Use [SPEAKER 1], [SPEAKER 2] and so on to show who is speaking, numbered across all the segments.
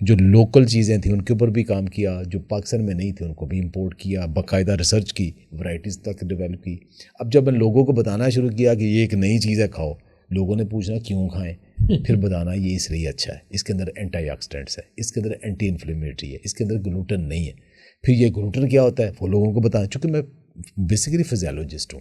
[SPEAKER 1] جو لوکل چیزیں تھیں ان کے اوپر بھی کام کیا, جو پاکستان میں نہیں تھے ان کو بھی امپورٹ کیا, باقاعدہ ریسرچ کی, ورائٹیز تک ڈیولپ کی. اب جب میں لوگوں کو بتانا شروع کیا کہ یہ ایک نئی چیز ہے کھاؤ, لوگوں نے پوچھنا کیوں کھائیں, پھر بتانا یہ اس لیے اچھا ہے, اس کے اندر اینٹی آکسیڈنٹس ہے, اس کے اندر اینٹی انفلیمیٹری ہے, اس کے اندر گلوٹن نہیں ہے. پھر یہ گلوٹن کیا ہوتا ہے وہ لوگوں کو بتانا, چونکہ میں بیسیکلی فزیولوجسٹ ہوں,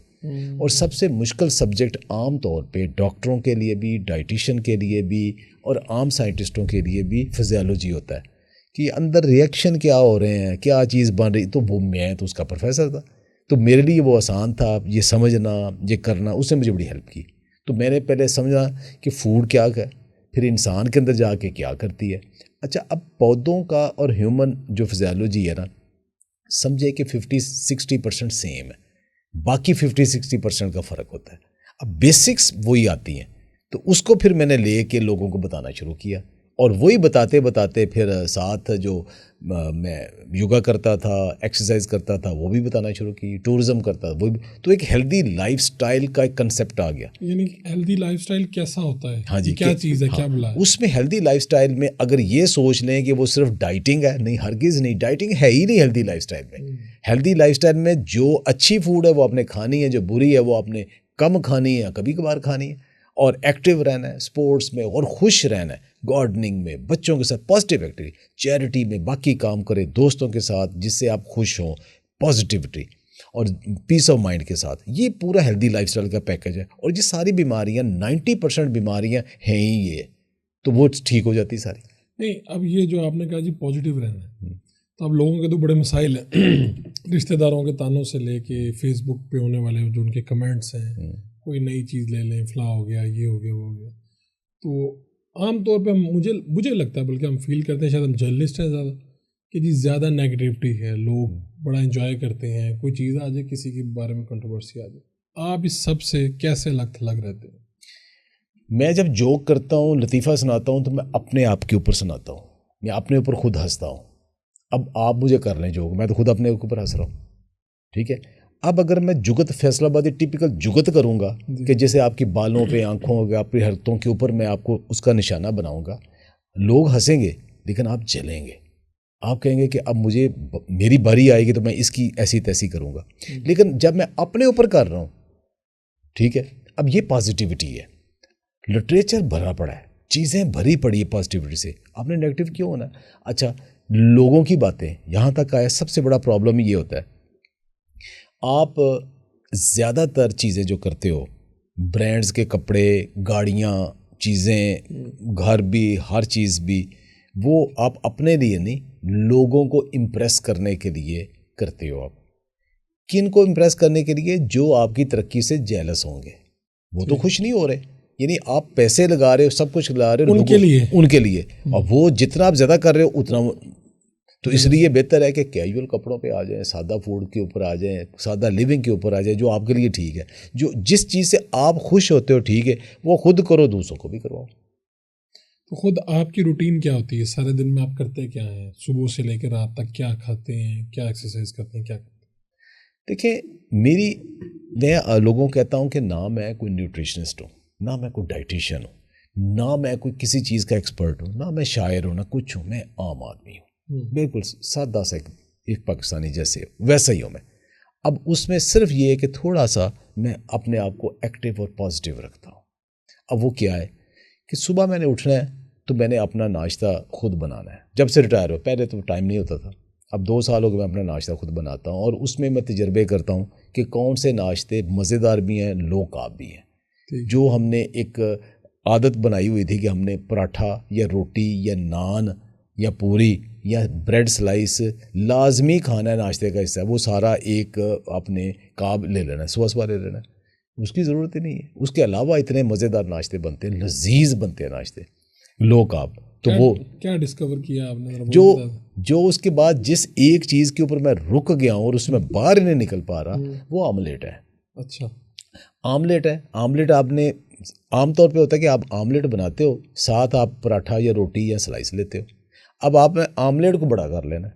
[SPEAKER 1] اور سب سے مشکل سبجیکٹ عام طور پہ ڈاکٹروں کے لیے بھی, ڈائٹیشین کے لیے بھی, اور عام سائنٹسٹوں کے لیے بھی فزیولوجی ہوتا ہے کہ اندر ریئیکشن کیا ہو رہے ہیں, کیا چیز بن رہی. تو وہ میں تو اس کا پروفیسر تھا, تو میرے لیے وہ آسان تھا یہ سمجھنا, یہ کرنا, اس نے مجھے بڑی ہیلپ کی. تو میں نے پہلے سمجھا کہ فوڈ کیا ہے, پھر انسان کے اندر جا کے کیا کرتی ہے. اچھا, اب پودوں کا اور ہیومن جو فزیولوجی ہے نا, سمجھے کہ 50-60% سیم ہے, باقی 50-60% کا فرق ہوتا ہے. اب بیسکس وہی آتی ہیں, تو اس کو پھر میں نے لے کے لوگوں کو بتانا شروع کیا, اور وہی بتاتے بتاتے پھر ساتھ جو میں یوگا کرتا تھا, ایکسرسائز کرتا تھا, وہ بھی بتانا شروع کی, ٹورزم کرتا تھا وہ بھی. تو ایک ہیلدی لائف سٹائل کا ایک کنسیپٹ آ گیا.
[SPEAKER 2] یعنی ہیلدی لائف سٹائل کیسا ہوتا ہے؟
[SPEAKER 1] ہاں جی,
[SPEAKER 2] کیا چیز ہے, کیا بلا ہے
[SPEAKER 1] اس میں ہیلدی لائف سٹائل میں اگر یہ سوچ لیں کہ وہ صرف ڈائٹنگ ہے, نہیں, ہرگز نہیں, ڈائٹنگ ہے ہی نہیں ہیلدی لائف سٹائل میں. ہیلدی لائف سٹائل میں جو اچھی فوڈ ہے وہ آپ نے کھانی ہے, جو بری ہے وہ آپ نے کم کھانی ہے, کبھی کبھار کھانی ہے, اور ایکٹیو رہنا ہے اسپورٹس میں, اور خوش رہنا ہے, گارڈننگ میں, بچوں کے ساتھ پازیٹیو ایکٹیویٹی, چیریٹی میں باقی کام کرے, دوستوں کے ساتھ جس سے آپ خوش ہوں, پازیٹیوٹی اور پیس آف مائنڈ کے ساتھ. یہ پورا ہیلدی لائف سٹائل کا پیکج ہے. اور یہ ساری بیماریاں 90% بیماریاں ہیں ہی یہ, تو وہ ٹھیک ہو جاتی ساری.
[SPEAKER 2] نہیں, اب یہ جو آپ نے کہا جی پازیٹیو رہنا ہے, تو اب لوگوں کے تو بڑے مسائل ہیں, رشتہ داروں کے تانوں سے لے کے فیس بک پہ ہونے والے جو ان کے کمنٹس ہیں, کوئی نئی چیز لے لیں, فلاں ہو گیا, یہ ہو گیا, وہ ہو گیا. تو عام طور پہ مجھے لگتا ہے, بلکہ ہم فیل کرتے ہیں, شاید ہم جرنلسٹ ہیں زیادہ, کہ جی زیادہ نیگیٹیوٹی ہے, لوگ بڑا انجوائے کرتے ہیں, کوئی چیز آ جائے, کسی کے بارے میں کنٹروورسی آ جائے. آپ اس سب سے کیسے لگ رہتے ہیں؟
[SPEAKER 1] میں جب جوک کرتا ہوں, لطیفہ سناتا ہوں, تو میں اپنے آپ کے اوپر سناتا ہوں, میں اپنے اوپر خود ہنستا ہوں. اب آپ مجھے کر لیں جوک, میں تو خود اپنے اوپر ہنس رہا ہوں, ٹھیک ہے. اب اگر میں جگت, فیصلہ آبادی ٹپیکل جگت کروں گا کہ جیسے آپ کی بالوں پہ, آنکھوں پہ, آپ کی حرکتوں کے اوپر میں آپ کو اس کا نشانہ بناؤں گا, لوگ ہنسیں گے لیکن آپ جلیں گے, آپ کہیں گے کہ اب مجھے میری باری آئے گی تو میں اس کی ایسی تیسی کروں گا. لیکن جب میں اپنے اوپر کر رہا ہوں, ٹھیک ہے, اب یہ پازیٹیوٹی ہے. لٹریچر بھرا پڑا ہے, چیزیں بھری پڑی ہے پازیٹیوٹی سے, آپ نے نیگیٹو کیوں ہونا ہے. اچھا, لوگوں کی باتیں یہاں تک آیا, سب سے بڑا پرابلم یہ ہوتا ہے, آپ زیادہ تر چیزیں جو کرتے ہو, برانڈز کے کپڑے, گاڑیاں, چیزیں, گھر بھی, ہر چیز بھی, وہ آپ اپنے لیے نہیں, لوگوں کو امپریس کرنے کے لیے کرتے ہو. آپ کن کو امپریس کرنے کے لیے؟ جو آپ کی ترقی سے جیلس ہوں گے, وہ تو خوش نہیں ہو رہے. یعنی آپ پیسے لگا رہے ہو, سب کچھ لگا رہے ہو ان کے لیے, اور وہ جتنا آپ زیادہ کر رہے ہو اتنا, تو اس لیے بہتر ہے کہ کیجول کپڑوں پہ آ جائیں, سادہ فوڈ کے اوپر آ جائیں, سادہ لیونگ کے اوپر آ جائیں, جو آپ کے لیے ٹھیک ہے. جو جس چیز سے آپ خوش ہوتے ہو, ٹھیک ہے, وہ خود کرو, دوسروں کو بھی کرواؤ.
[SPEAKER 2] تو خود آپ کی روٹین کیا ہوتی ہے سارے دن میں؟ آپ کرتے کیا ہیں صبح سے لے کے رات تک؟ کیا کھاتے ہیں, کیا ایکسرسائز کرتے ہیں, کیا کرتے ہیں؟
[SPEAKER 1] دیکھیں, میں لوگوں کو کہتا ہوں کہ نہ میں کوئی نیوٹریشنسٹ ہوں, نہ میں کوئی ڈائٹیشین ہوں, نہ میں کوئی کسی چیز کا ایکسپرٹ ہوں, نہ میں شاعر ہوں, نہ کچھ ہوں. میں عام آدمی ہوں, بالکل سادہ سا ایک پاکستانی جیسے, ویسا ہی ہوں میں. اب اس میں صرف یہ ہے کہ تھوڑا سا میں اپنے آپ کو ایکٹیو اور پازیٹیو رکھتا ہوں. اب وہ کیا ہے کہ صبح میں نے اٹھنا ہے تو میں نے اپنا ناشتہ خود بنانا ہے. جب سے ریٹائر ہو, پہلے تو ٹائم نہیں ہوتا تھا, اب 2 سال ہو گئے میں اپنا ناشتہ خود بناتا ہوں, اور اس میں تجربے کرتا ہوں کہ کون سے ناشتے مزیدار بھی ہیں, لو کارب بھی ہیں. جو ہم نے ایک عادت بنائی ہوئی تھی کہ ہم نے پراٹھا یا روٹی یا نان یا پوری یا بریڈ سلائس لازمی کھانا ہے, ناشتے کا حصہ ہے, وہ سارا ایک اپنے کارب لے لینا ہے, صبح لے لینا ہے. اس کی ضرورت ہی نہیں ہے. اس کے علاوہ اتنے مزیدار ناشتے بنتے ہیں, لذیذ بنتے ہیں ناشتے, لو کارب. تو وہ
[SPEAKER 2] کیا ڈسکور کیا آپ نے؟
[SPEAKER 1] جو اس کے بعد جس ایک چیز کے اوپر میں رک گیا ہوں اور اس میں باہر نہیں نکل پا رہا, وہ آملیٹ ہے.
[SPEAKER 2] اچھا,
[SPEAKER 1] آملیٹ ہے. آملیٹ آپ نے عام طور پہ ہوتا ہے کہ آپ آملیٹ بناتے ہو, ساتھ آپ پراٹھا یا روٹی یا سلائس لیتے ہو. اب آپ نے آملیٹ کو بڑا کر لینا ہے.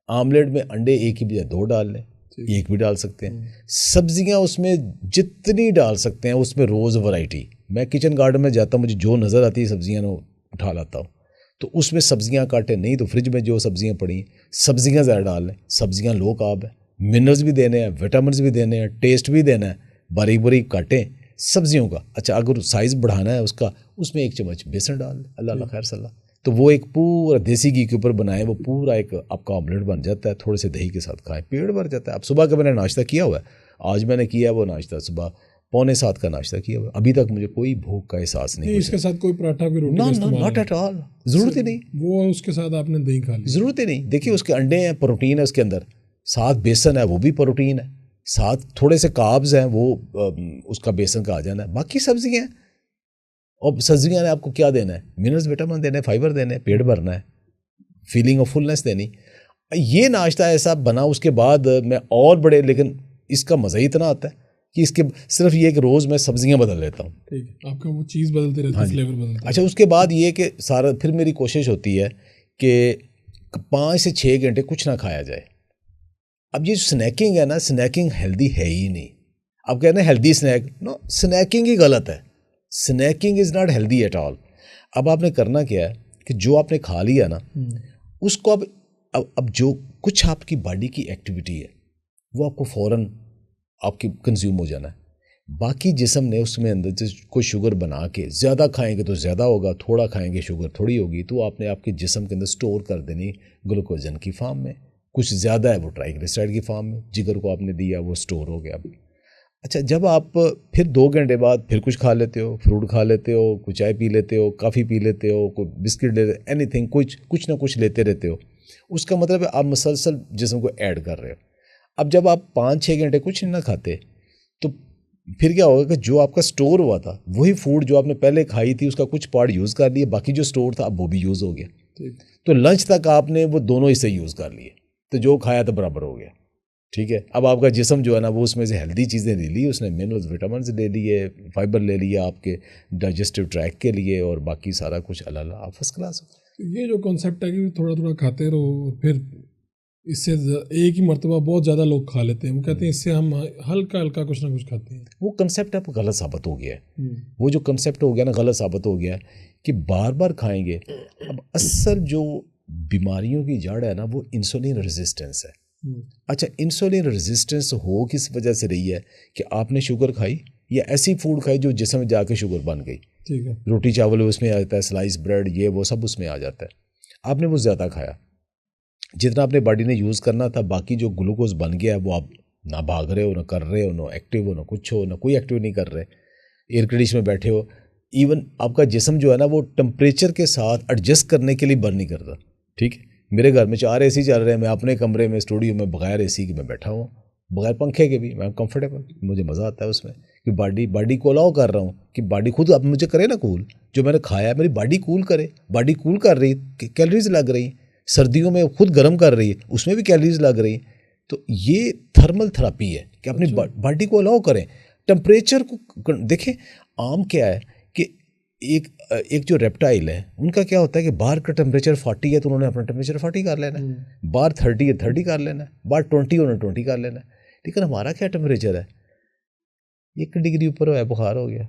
[SPEAKER 1] آملیٹ میں انڈے ایک کی بجائے 2 ڈال لیں, ایک بھی ڈال سکتے ہیں. سبزیاں اس میں جتنی ڈال سکتے ہیں, اس میں روز ورائٹی. میں کچن گارڈن میں جاتا ہوں, مجھے جو نظر آتی ہے سبزیاں اٹھا لاتا ہوں. تو اس میں سبزیاں کاٹیں نہیں تو فریج میں جو سبزیاں پڑی سبزیاں زیادہ ڈال لیں. سبزیاں لو کارب ہیں, منرلز بھی دینے ہیں, وٹامنز بھی دینے ہیں, ٹیسٹ بھی دینا ہے. باریک باریک کاٹیں سبزیوں کا. اچھا اگر سائز بڑھانا ہے اس کا, اس میں 1 چمچ بیسن ڈال دیں, اللہ اللہ خیر صلاح. تو وہ ایک پورا دیسی گھی کے اوپر بنائیں, وہ پورا ایک آپ کا آملیٹ بن جاتا ہے. تھوڑے سے دہی کے ساتھ کھائیں, پیٹ بھر جاتا ہے. اب صبح کا میں نے ناشتہ کیا ہوا ہے, آج میں نے کیا وہ ناشتہ صبح 6:45 کا ناشتہ کیا ہوا ہے. ابھی تک مجھے کوئی بھوک کا احساس نہیں.
[SPEAKER 2] اس کے ساتھ کوئی پراٹھا بھی روٹی کا استعمال
[SPEAKER 1] ناٹ ایٹ آل, ضرورت ہی نہیں.
[SPEAKER 2] وہ اس کے ساتھ آپ نے دہی کھا لی,
[SPEAKER 1] ضرورت ہی نہیں. دیکھیے اس کے انڈے ہیں, پروٹین ہے اس کے اندر, ساتھ بیسن ہے وہ بھی پروٹین ہے, ساتھ تھوڑے سے کاربز ہیں وہ اس کا بیسن کا آ جانا ہے. باقی سبزیاں ہیں, اور سبزیاں نے آپ کو کیا دینا ہے, منرلز وٹامن دینے, فائبر دینے, پیٹ بھرنا ہے, فیلنگ آف فلنس دینی. یہ ناشتہ ایسا بنا. اس کے بعد میں اور بڑے, لیکن اس کا مزہ ہی اتنا آتا ہے کہ اس کے صرف یہ کہ روز میں سبزیاں بدل لیتا ہوں.
[SPEAKER 2] ٹھیک ہے, آپ کا وہ چیز بدلتی رہتی ہے, فلیور بدلتا ہے.
[SPEAKER 1] اچھا اس کے بعد یہ کہ سارا پھر میری کوشش ہوتی ہے کہ 5 سے 6 گھنٹے کچھ نہ کھایا جائے. اب یہ سنیکنگ ہے نا, سنیکنگ ہیلدی ہے ہی نہیں. اب کہتے ہیں ہیلدی سنیک, نو, سنیکنگ ہی غلط ہے. Snacking is not healthy at all. اب آپ نے کرنا کیا ہے کہ جو آپ نے کھا لیا نا اس کو اب جو کچھ آپ کی باڈی کی ایکٹیویٹی ہے وہ آپ کو فوراً آپ کی کنزیوم ہو جانا ہے. باقی جسم نے اس میں اندر سے کوئی شوگر بنا کے, زیادہ کھائیں گے تو زیادہ ہوگا, تھوڑا کھائیں گے شوگر تھوڑی ہوگی, تو آپ نے آپ کے جسم کے اندر سٹور کر دینی گلوکوجن کی فارم میں. کچھ زیادہ ہے وہ ٹرائیگلیسرائڈ کی فارم میں, جگر کو آپ نے دیا وہ سٹور ہو گیا. اچھا جب آپ پھر 2 گھنٹے بعد پھر کچھ کھا لیتے ہو, فروٹ کھا لیتے ہو, کوئی چائے پی لیتے ہو, کافی پی لیتے ہو, کوئی بسکٹ لیتے, اینی تھنگ, کچھ نہ کچھ لیتے رہتے ہو, اس کا مطلب ہے آپ مسلسل جسم کو ایڈ کر رہے ہو. اب جب آپ 5-6 گھنٹے کچھ نہ کھاتے تو پھر کیا ہوگا کہ جو آپ کا سٹور ہوا تھا وہی فوڈ جو آپ نے پہلے کھائی تھی اس کا کچھ پارٹ یوز کر لیے, باقی جو سٹور تھا اب وہ بھی یوز ہو گیا. تو لنچ تک آپ نے وہ دونوں حصے یوز کر لیے, تو جو کھایا تو برابر ہو گیا. ٹھیک ہے, اب آپ کا جسم جو ہے نا وہ اس میں سے ہیلدی چیزیں لے لی, اس نے منرلز وٹامنز لے لیے, فائبر لے لیا آپ کے ڈائجسٹیو ٹریک کے لیے, اور باقی سارا کچھ اللہ آپ فرسٹ کلاس.
[SPEAKER 2] یہ جو کانسیپٹ ہے کہ تھوڑا تھوڑا کھاتے رہو, اور پھر اس سے ایک ہی مرتبہ بہت زیادہ لوگ کھا لیتے ہیں, وہ کہتے ہیں اس سے ہم ہلکا ہلکا کچھ نہ کچھ کھاتے ہیں. وہ
[SPEAKER 1] کنسیپٹ اب غلط ثابت ہو گیا ہے. وہ جو کنسیپٹ ہو گیا نا غلط ثابت ہو گیا ہے کہ بار بار کھائیں گے. اب اصل جو بیماریوں کی جڑ ہے نا وہ انسولین ریزسٹنس ہے. اچھا انسولین ریزسٹنس ہو کس وجہ سے رہی ہے کہ آپ نے شوگر کھائی یا ایسی فوڈ کھائی جو جسم میں جا کے شوگر بن گئی.
[SPEAKER 2] ٹھیک ہے,
[SPEAKER 1] روٹی چاول اس میں آ جاتا ہے, سلائس بریڈ یہ وہ سب اس میں آ جاتا ہے. آپ نے وہ زیادہ کھایا, جتنا اپنے باڈی نے یوز کرنا تھا, باقی جو گلوکوز بن گیا ہے وہ آپ نہ بھاگ رہے ہو, نہ کر رہے ہو, نہ ایکٹیو ہو, نہ کچھ ہو, نہ کوئی ایکٹیو نہیں کر رہے, ایئر کنڈیشن میں بیٹھے ہو. ایون آپ کا جسم جو ہے نا وہ ٹمپریچر کے ساتھ ایڈجسٹ کرنے کے لیے برن نہیں کرتا. ٹھیک ہے, میرے گھر میں 4 AC چل رہے ہیں, میں اپنے کمرے میں اسٹوڈیو میں بغیر AC کے میں بیٹھا ہوں, بغیر پنکھے کے بھی میں کمفرٹیبل, مجھے مزہ آتا ہے اس میں کہ باڈی کو الاؤ کر رہا ہوں کہ باڈی خود اب مجھے کرے نا کول, جو میں نے کھایا ہے میری باڈی کول کرے. باڈی کول کر رہی, کیلریز لگ رہی, سردیوں میں خود گرم کر رہی ہے, اس میں بھی کیلریز لگ رہی. تو یہ تھرمل تھراپی ہے کہ اپنی باڈی کو الاؤ کریں, ٹمپریچر کو دیکھیں. عام کیا ہے کہ ایک جو ریپٹائل ہے ان کا کیا ہوتا ہے کہ باہر کا ٹمپریچر 40 ہے تو انہوں نے اپنا ٹمپریچر 40 کر لینا ہے, باہر 30 ہے 30 کر لینا ہے, باہر 20 انہوں نے 20 کر لینا ہے. لیکن ہمارا کیا ٹمپریچر ہے, 1 ڈگری اوپر ہوا ہے بخار ہو گیا,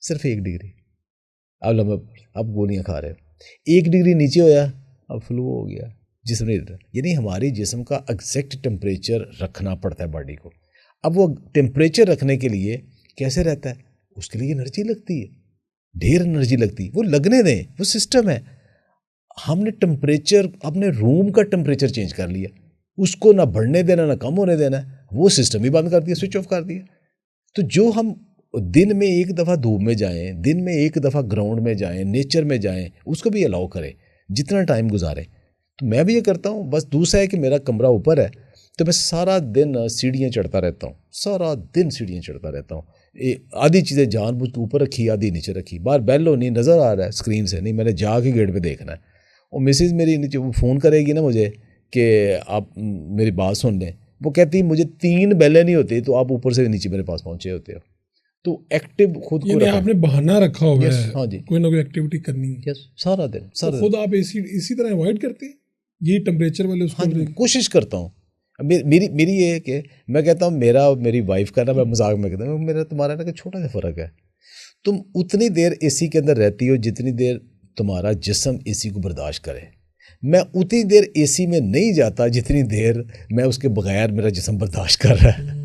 [SPEAKER 1] صرف 1 ڈگری, اب گولیاں کھا رہے ہیں. 1 ڈگری نیچے ہویا اب فلو ہو گیا, جسم نہیں رہتا. یعنی ہماری جسم کا ایگزیکٹ ٹمپریچر رکھنا پڑتا ہے باڈی کو. اب وہ ٹمپریچر رکھنے کے لیے کیسے رہتا ہے, اس کے لیے انرجی لگتی ہے, ڈھیر انرجی لگتی ہے. وہ لگنے دیں, وہ سسٹم ہے. ہم نے ٹمپریچر اپنے روم کا ٹمپریچر چینج کر لیا, اس کو نہ بڑھنے دینا نہ کم ہونے دینا, وہ سسٹم ہی بند کر دیا, سوئچ آف کر دیا. تو جو ہم دن میں 1 دفعہ دھوپ میں جائیں, دن میں 1 دفعہ گراؤنڈ میں جائیں, نیچر میں جائیں, اس کو بھی الاؤ کریں, جتنا ٹائم گزاریں. تو میں بھی یہ کرتا ہوں. بس دوسرا ہے کہ میرا کمرہ اوپر ہے تو میں سارا دن سیڑھیاں چڑھتا رہتا ہوں, سارا دن سیڑھیاں چڑھتا رہتا ہوں. آدھی چیزیں جان بوجھ کے اوپر رکھی, آدھی نیچے رکھی. باہر بیل ہونی نظر آ رہا ہے اسکرین سے, نہیں میں نے جا کے گیٹ پہ دیکھنا ہے. اور مسز میری نیچے وہ فون کرے گی نا مجھے کہ آپ میری بات سن لیں, وہ کہتی مجھے 3 بیلیں نہیں ہوتی تو آپ اوپر سے نیچے میرے پاس پہنچے ہوتے ہو. تو ایکٹیو خود کو
[SPEAKER 2] آپ نے بہانہ رکھا ہوگا ہے,
[SPEAKER 1] ہاں جی,
[SPEAKER 2] کوئی نہ کوئی ایکٹیویٹی کرنی ہے
[SPEAKER 1] سارا دن.
[SPEAKER 2] خود آپ اسی طرح اوائڈ کرتے ہیں یہ ٹمپریچر والے اس کو؟
[SPEAKER 1] کوشش کرتا ہوں. میری یہ ہے کہ میں کہتا ہوں میری وائف کا نا, میں مذاق میں کہتا ہوں میرا تمہارا نا کہ چھوٹا سا فرق ہے. تم اتنی دیر AC کے اندر رہتی ہو جتنی دیر تمہارا جسم اے سی کو برداشت کرے. میں اتنی دیر اے سی میں نہیں جاتا جتنی دیر میں اس کے بغیر میرا جسم برداشت کر رہا ہے.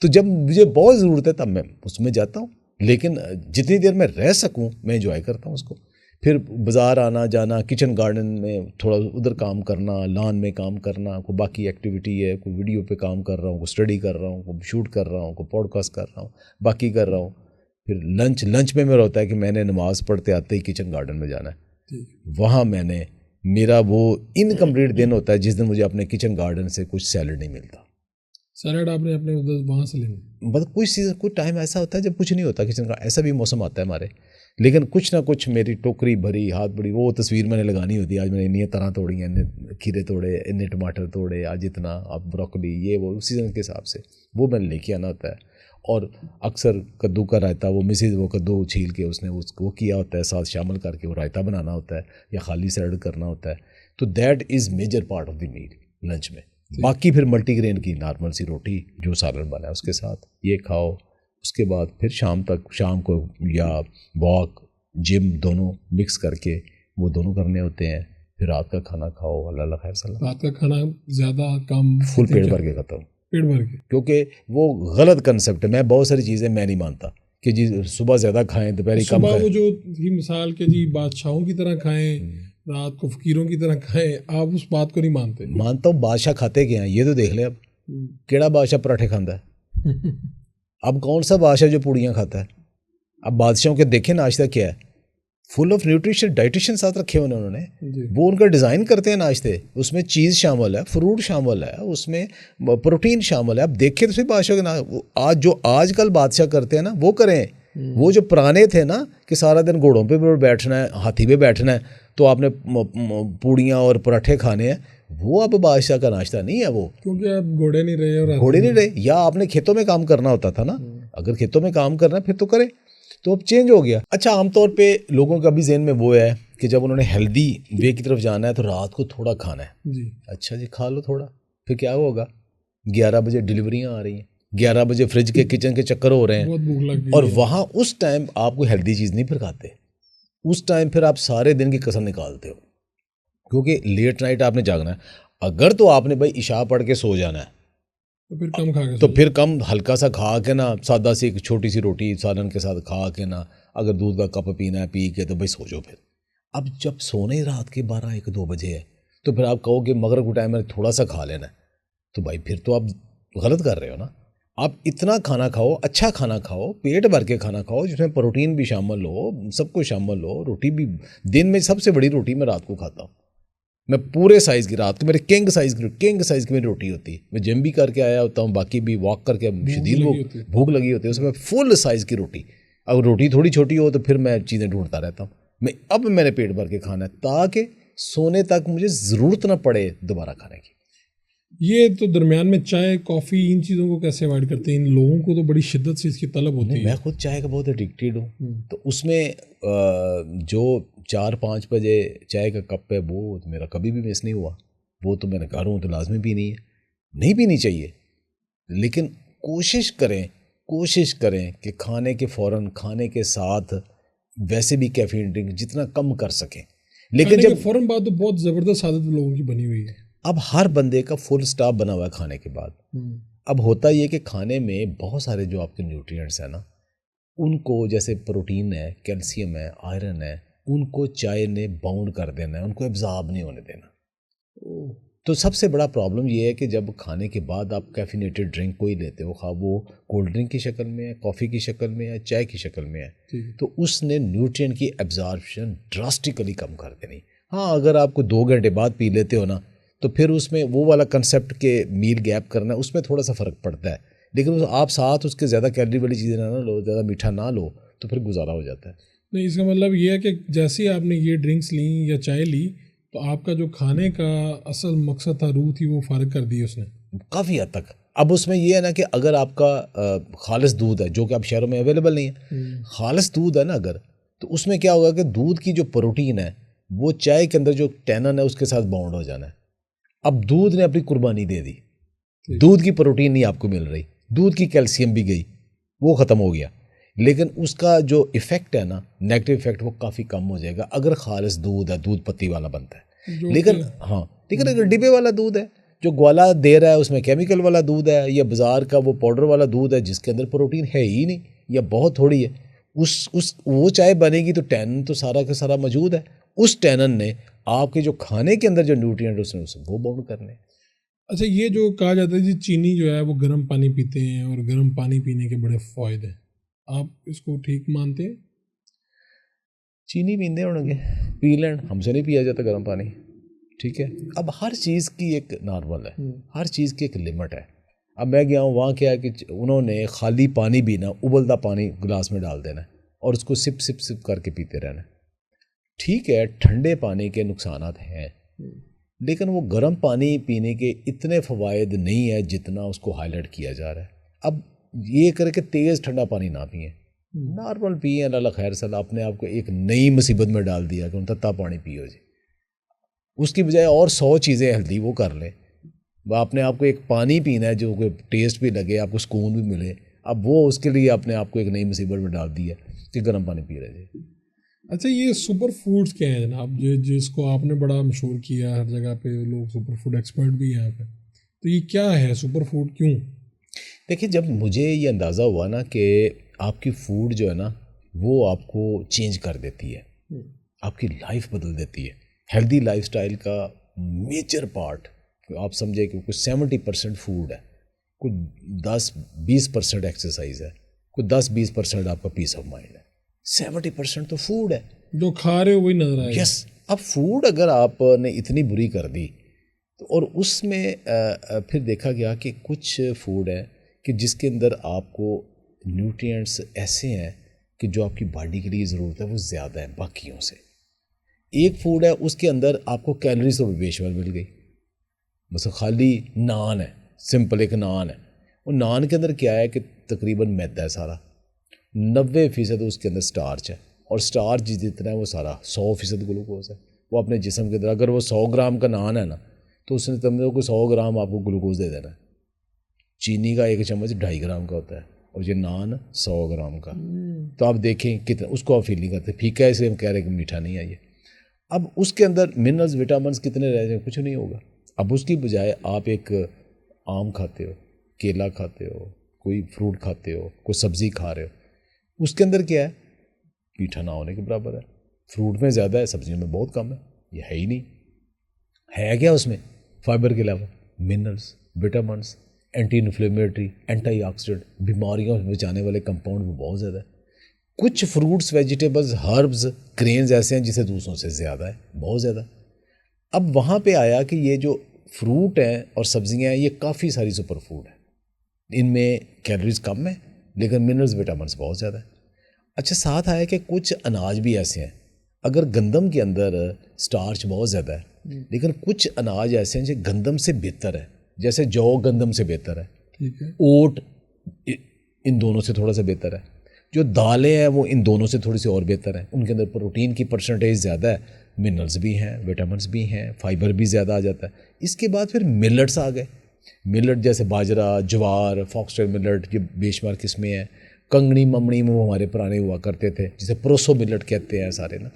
[SPEAKER 1] تو جب مجھے بہت ضرورت ہے تب میں اس میں جاتا ہوں, لیکن جتنی دیر میں رہ سکوں میں انجوائے کرتا ہوں اس کو. پھر بازار آنا جانا, کچن گارڈن میں تھوڑا ادھر کام کرنا, لان میں کام کرنا, کوئی باقی ایکٹیویٹی ہے, کوئی ویڈیو پہ کام کر رہا ہوں, کوئی اسٹڈی کر رہا ہوں, کوئی شوٹ کر رہا ہوں, کوئی پوڈ کاسٹ کر رہا ہوں, باقی کر رہا ہوں. پھر لنچ میں میرا ہوتا ہے کہ میں نے نماز پڑھتے آتے ہی کچن گارڈن میں جانا ہے. وہاں میں نے میرا وہ انکمپلیٹ دن ہوتا ہے جس دن مجھے اپنے کچن گارڈن سے کچھ سیلڈ نہیں ملتا.
[SPEAKER 2] سیلڈ آپ نے اپنے ادھر وہاں سے لینا,
[SPEAKER 1] مطلب کوئی ٹائم ایسا ہوتا ہے جب کچھ نہیں ہوتا کچن کا, ایسا بھی موسم آتا ہے ہمارے, لیکن کچھ نہ کچھ میری ٹوکری بھری, ہاتھ بڑی, وہ تصویر میں نے لگانی ہوتی ہے. آج میں نے اتنی طرح توڑی ہیں, کھیرے توڑے, اتنے ٹماٹر توڑے, آج اتنا, اب بروکلی, یہ وہ سیزن کے حساب سے وہ میں نے لے کے آنا ہوتا ہے. اور اکثر کدو کا رائتا, وہ مسز وہ کدو چھیل کے اس نے وہ کیا ہوتا ہے, ساتھ شامل کر کے وہ رائتا بنانا ہوتا ہے یا خالی سیلڈ کرنا ہوتا ہے. تو that is major part of the meal lunch میں. باقی پھر ملٹی گرین کی نارمل سی روٹی جو سالن بنا ہے اس کے ساتھ یہ کھاؤ. اس کے بعد پھر شام کو یا واک, جم, دونوں مکس کر کے وہ دونوں کرنے ہوتے ہیں. پھر رات کا کھانا کھاؤ, اللہ خیر صلاح.
[SPEAKER 2] رات کا کھانا زیادہ کم,
[SPEAKER 1] فل پیٹ بھر کے کھاتا ہوں,
[SPEAKER 2] پیٹ بھر کے,
[SPEAKER 1] کیونکہ وہ غلط کنسیپٹ ہے. میں بہت ساری چیزیں میں نہیں مانتا کہ جی صبح زیادہ کھائیں دوپہر کم کھائیں.
[SPEAKER 2] وہ جو تھی مثال کہ جی بادشاہوں کی طرح کھائیں, رات کو فقیروں کی طرح کھائیں, آپ اس بات کو نہیں مانتے؟
[SPEAKER 1] مانتا ہوں. بادشاہ کھاتے کیا ہیں یہ تو دیکھ لیں. اب کیڑا بادشاہ پراٹھے کھاتا ہے؟ اب کون سا بادشاہ جو پوڑیاں کھاتا ہے؟ اب بادشاہوں کے دیکھیں ناشتہ کیا ہے, فل آف نیوٹریشن, ڈائٹیشن ساتھ رکھے ہوئے انہوں نے. وہ ان کا ڈیزائن کرتے ہیں ناشتے, اس میں چیز شامل ہے, فروٹ شامل ہے, اس میں پروٹین شامل ہے. اب دیکھیں تو صرف بادشاہ کے آج کل بادشاہ کرتے ہیں نا وہ کریں. وہ جو پرانے تھے نا کہ سارا دن گھوڑوں پہ بیٹھنا ہے, ہاتھی پہ بیٹھنا ہے, تو آپ نے پوڑیاں اور پراٹھے کھانے ہیں, وہ اب بادشاہ کا ناشتہ نہیں ہے وہ,
[SPEAKER 2] کیونکہ اب گھوڑے نہیں رہے. اور
[SPEAKER 1] گھوڑے نہیں رہے, یا آپ نے کھیتوں میں کام کرنا ہوتا تھا نا. اگر کھیتوں میں کام کرنا ہے پھر تو کریں. تو اب چینج ہو گیا. اچھا, عام طور پہ لوگوں کا بھی ذہن میں وہ ہے کہ جب انہوں نے ہیلدی وے کی طرف جانا ہے تو رات کو تھوڑا کھانا ہے.
[SPEAKER 2] جی
[SPEAKER 1] اچھا جی, کھا لو تھوڑا, پھر کیا ہوگا, 11 بجے ڈلیوریاں آ رہی ہیں, 11 بجے فریج کے کچن کے چکر ہو رہے ہیں,
[SPEAKER 2] بہت بھوک لگ گئی,
[SPEAKER 1] اور وہاں اس ٹائم آپ کو ہیلدی چیز نہیں پھر کھاتے. اس ٹائم پھر آپ سارے دن کی قسم نکالتے ہو, کیونکہ لیٹ نائٹ آپ نے جاگنا ہے. اگر تو آپ نے بھائی عشاء پڑھ کے سو جانا ہے
[SPEAKER 2] تو پھر کم کھا کے,
[SPEAKER 1] تو پھر کم ہلکا سا کھا کے نا, سادہ سی ایک چھوٹی سی روٹی سالن کے ساتھ کھا کے نا, اگر دودھ کا کپ پینا ہے پی کے, تو بھائی سو جاؤ. پھر اب جب سونے رات کے 12-1-2 بجے ہے تو پھر آپ کہو کہ مغرب کے ٹائم میں تھوڑا سا کھا لینا ہے, تو بھائی پھر تو آپ غلط کر رہے ہو نا. آپ اتنا کھانا کھاؤ, اچھا کھانا کھاؤ, پیٹ بھر کے کھانا کھاؤ, جس میں پروٹین بھی شامل ہو, سب کچھ شامل ہو. روٹی بھی دن میں سب سے بڑی روٹی میں رات کو کھاتا ہوں. میں پورے سائز کی, رات کو میرے کنگ سائز کی میری روٹی ہوتی ہے. میں جم بھی کر کے آیا ہوتا ہوں, باقی بھی واک کر کے, شدید بھوک لگی ہوتی ہے, اس میں فل سائز کی روٹی. اگر روٹی تھوڑی چھوٹی ہو تو پھر میں چیزیں ڈھونڈتا رہتا ہوں. اب میں نے پیٹ بھر کے کھانا ہے تاکہ سونے تک مجھے ضرورت نہ پڑے دوبارہ کھانے کی.
[SPEAKER 2] یہ تو درمیان میں چائے کافی ان چیزوں کو کیسے اوائڈ کرتے ہیں؟ ان لوگوں کو تو بڑی شدت سے اس کی طلب ہوتی ہے.
[SPEAKER 1] میں خود چائے کا بہت ایڈکٹیڈ ہوں, تو اس میں جو 4-5 بجے چائے کا کپ ہے وہ میرا کبھی بھی مس نہیں ہوا. وہ تو میں نے کہا رہا ہوں تو لازمی پینی ہے, نہیں پینی چاہیے, لیکن کوشش کریں کہ کھانے کے فوراً, کھانے کے ساتھ ویسے بھی کیفین ڈرنک جتنا کم کر سکیں. لیکن جب
[SPEAKER 2] فوراً بعد تو بہت زبردست عادت لوگوں کی بنی ہوئی ہے.
[SPEAKER 1] اب ہر بندے کا فل سٹاپ بنا ہوا ہے کھانے کے بعد. اب ہوتا یہ کہ کھانے میں بہت سارے جو آپ کے نیوٹرینٹس ہیں نا, ان کو جیسے پروٹین ہے, کیلشیم ہے, آئرن ہے, ان کو چائے نے باؤنڈ کر دینا ہے, ان کو ابزارب نہیں ہونے دینا. تو سب سے بڑا پرابلم یہ ہے کہ جب کھانے کے بعد آپ کیفینیٹڈ ڈرنک کوئی لیتے ہو, خواہ وہ کولڈ ڈرنک کی شکل میں ہے, کافی کی شکل میں ہے, چائے کی شکل میں ہے, تو اس نے نیوٹرینٹ کی ابزارپشن ڈراسٹیکلی کم کر دینی. ہاں, اگر آپ کو 2 گھنٹے بعد پی لیتے ہو نا, تو پھر اس میں وہ والا کنسیپٹ کے میل گیپ کرنا ہے, اس میں تھوڑا سا فرق پڑتا ہے. لیکن آپ ساتھ اس کے زیادہ کیلری والی چیزیں نہ لو, زیادہ میٹھا نہ لو, تو پھر گزارا ہو جاتا ہے.
[SPEAKER 2] نہیں, اس کا مطلب یہ ہے کہ جیسے ہی آپ نے یہ ڈرنکس لیں یا چائے لی تو آپ کا جو کھانے کا اصل مقصد تھا, روح تھی, وہ فارغ کر دی اس نے
[SPEAKER 1] کافی حد تک. اب اس میں یہ ہے نا کہ اگر آپ کا خالص دودھ ہے, جو کہ اب شہروں میں اویلیبل نہیں ہے, خالص دودھ ہے نا اگر, تو اس میں کیا ہوگا کہ دودھ کی جو پروٹین ہے وہ چائے کے اندر جو ٹینن ہے اس کے ساتھ باؤنڈ ہو جانا ہے. اب دودھ نے اپنی قربانی دے دی, دودھ کی پروٹین نہیں آپ کو مل رہی, دودھ کی کیلشیم بھی گئی, وہ ختم ہو گیا. لیکن اس کا جو ایفیکٹ ہے نا نیگیٹو ایفیکٹ وہ کافی کم ہو جائے گا اگر خالص دودھ ہے, دودھ پتی والا بنتا ہے. لیکن ہاں لیکن اگر ڈبے والا دودھ ہے جو گوالا دے رہا ہے اس میں کیمیکل والا دودھ ہے, یا بازار کا وہ پاؤڈر والا دودھ ہے جس کے اندر پروٹین ہے ہی نہیں یا بہت تھوڑی ہے, وہ چائے بنے گی تو ٹینن تو سارا کا سارا موجود ہے. اس ٹینن نے آپ کے جو کھانے کے اندر جو نیوٹرینٹ اس نے وہ باؤنڈ کرنے.
[SPEAKER 2] اچھا, یہ جو کہا جاتا ہے جی چینی جو ہے وہ گرم پانی پیتے ہیں اور گرم پانی پینے کے بڑے فوائد ہیں, آپ اس کو ٹھیک مانتے ہیں؟
[SPEAKER 1] چینی پیندے ہوں گے, پی لین, ہم سے نہیں پیا جاتا گرم پانی, ٹھیک ہے. اب ہر چیز کی ایک نارمل ہے, ہر چیز کی ایک لمٹ ہے. اب میں گیا ہوں وہاں کیا ہے کہ انہوں نے خالی پانی بھی نا ابلتا پانی گلاس میں ڈال دینا اور اس کو سپ سپ سپ کر کے پیتے رہنا. ٹھیک ہے ٹھنڈے پانی کے نقصانات ہیں لیکن وہ گرم پانی پینے کے اتنے فوائد نہیں ہے جتنا اس کو ہائی لائٹ کیا جا رہا ہے. اب یہ کرے کہ تیز ٹھنڈا پانی نہ پئیں, نارمل پئیں, اللہ خیر صلاح. اپنے آپ کو ایک نئی مصیبت میں ڈال دیا کہ تتا پانی پیو جی, اس کی بجائے اور 100 چیزیں ہیلدی وہ کر لیں. آپ نے آپ کو ایک پانی پینا ہے جو کوئی ٹیسٹ بھی لگے, آپ کو سکون بھی ملے, اب وہ اس کے لیے اپنے آپ کو ایک نئی مصیبت میں ڈال دیا کہ گرم پانی پی رہے جی.
[SPEAKER 2] اچھا, یہ سپر فوڈز کیا ہیں جناب, جس کو آپ نے بڑا مشہور کیا, ہر جگہ پہ لوگ سپر فوڈ ایکسپرٹ بھی ہیں یہاں پہ, تو یہ کیا ہے سپر فوڈ, کیوں؟
[SPEAKER 1] دیکھیں جب مجھے یہ اندازہ ہوا نا کہ آپ کی فوڈ جو ہے نا وہ آپ کو چینج کر دیتی ہے, آپ کی لائف بدل دیتی ہے. ہیلدی لائف سٹائل کا میجر پارٹ آپ سمجھے کہ کوئی 70% فوڈ ہے, کوئی 10-20% ایکسرسائز ہے, کوئی 10-20% آپ کا پیس آف مائنڈ ہے, 70% تو فوڈ ہے
[SPEAKER 2] جو کھا رہے ہو وہی نظر آئے.
[SPEAKER 1] یس, اب فوڈ اگر آپ نے اتنی بری کر دی تو, اور اس میں پھر دیکھا گیا کہ کچھ فوڈ ہے کہ جس کے اندر آپ کو نیوٹرینٹس ایسے ہیں کہ جو آپ کی باڈی کے لیے ضرورت ہے وہ زیادہ ہے باقیوں سے. ایک فوڈ ہے اس کے اندر آپ کو کیلریز تو بے شمار مل گئی, بس خالی نان ہے, سمپل ایک نان ہے. وہ نان کے اندر کیا ہے کہ تقریباً میدا ہے سارا, 90% اس کے اندر سٹارچ ہے, اور سٹارچ جتنا ہے وہ سارا 100% گلوکوز ہے. وہ اپنے جسم کے اندر اگر وہ 100 گرام کا نان ہے نا تو اس نے تم کو 100 گرام آپ کو گلوکوز دے دینا ہے. چینی کا 1 چمچ 2.5 گرام کا ہوتا ہے اور یہ نان 100 گرام کا. تو آپ دیکھیں کتنا اس کو آپ فیل نہیں کرتے, پھیکا ہے اس لیے ہم کہہ رہے ہیں کہ میٹھا نہیں ہے یہ. اب اس کے اندر منرلز وٹامنس کتنے رہ جائیں, کچھ نہیں ہوگا. اب اس کی بجائے آپ ایک آم کھاتے ہو, کیلا کھاتے ہو, کوئی فروٹ کھاتے ہو, کوئی سبزی کھا رہے ہو, اس کے اندر کیا ہے میٹھا نہ ہونے کے برابر ہے. فروٹ میں زیادہ ہے, سبزیوں میں بہت کم ہے, یہ ہے ہی نہیں. ہے کیا اس میں فائبر کے علاوہ minerals, vitamins, anti inflammatory, anti oxidant, بیماریوں سے بچانے والے کمپاؤنڈ وہ بہت زیادہ ہے. کچھ فروٹس, ویجیٹیبلز, ہربز, گرینز ایسے ہیں جسے دوسروں سے زیادہ ہے, بہت زیادہ. اب وہاں پہ آیا کہ یہ جو فروٹ ہیں اور سبزیاں ہیں یہ کافی ساری سپر فوڈ ہیں, ان میں کیلریز کم ہیں لیکن منرلز وٹامنس بہت زیادہ ہے. اچھا, ساتھ آیا کہ کچھ اناج بھی ایسے ہیں, اگر گندم کے اندر سٹارچ بہت زیادہ ہے لیکن کچھ اناج ایسے ہیں جو گندم سے بہتر ہے, جیسے جو گندم سے بہتر ہے,
[SPEAKER 2] ٹھیک ہے,
[SPEAKER 1] اوٹ ان دونوں سے تھوڑا سا بہتر ہے, جو دالیں ہیں وہ ان دونوں سے تھوڑی سی اور بہتر ہیں, ان کے اندر پروٹین کی پرسنٹیج زیادہ ہے, منرلز بھی ہیں, وٹامنس بھی ہیں, فائبر بھی زیادہ آ جاتا ہے. اس کے بعد پھر ملٹس آ گئے, ملٹ جیسے باجرہ, جوار, فاکس ٹیل ملٹ, یہ بے شمار قسمیں ہیں. کنگنی ممڑی میں وہ ہمارے پرانے ہوا کرتے تھے جسے پروسو ملٹ کہتے ہیں سارے نا.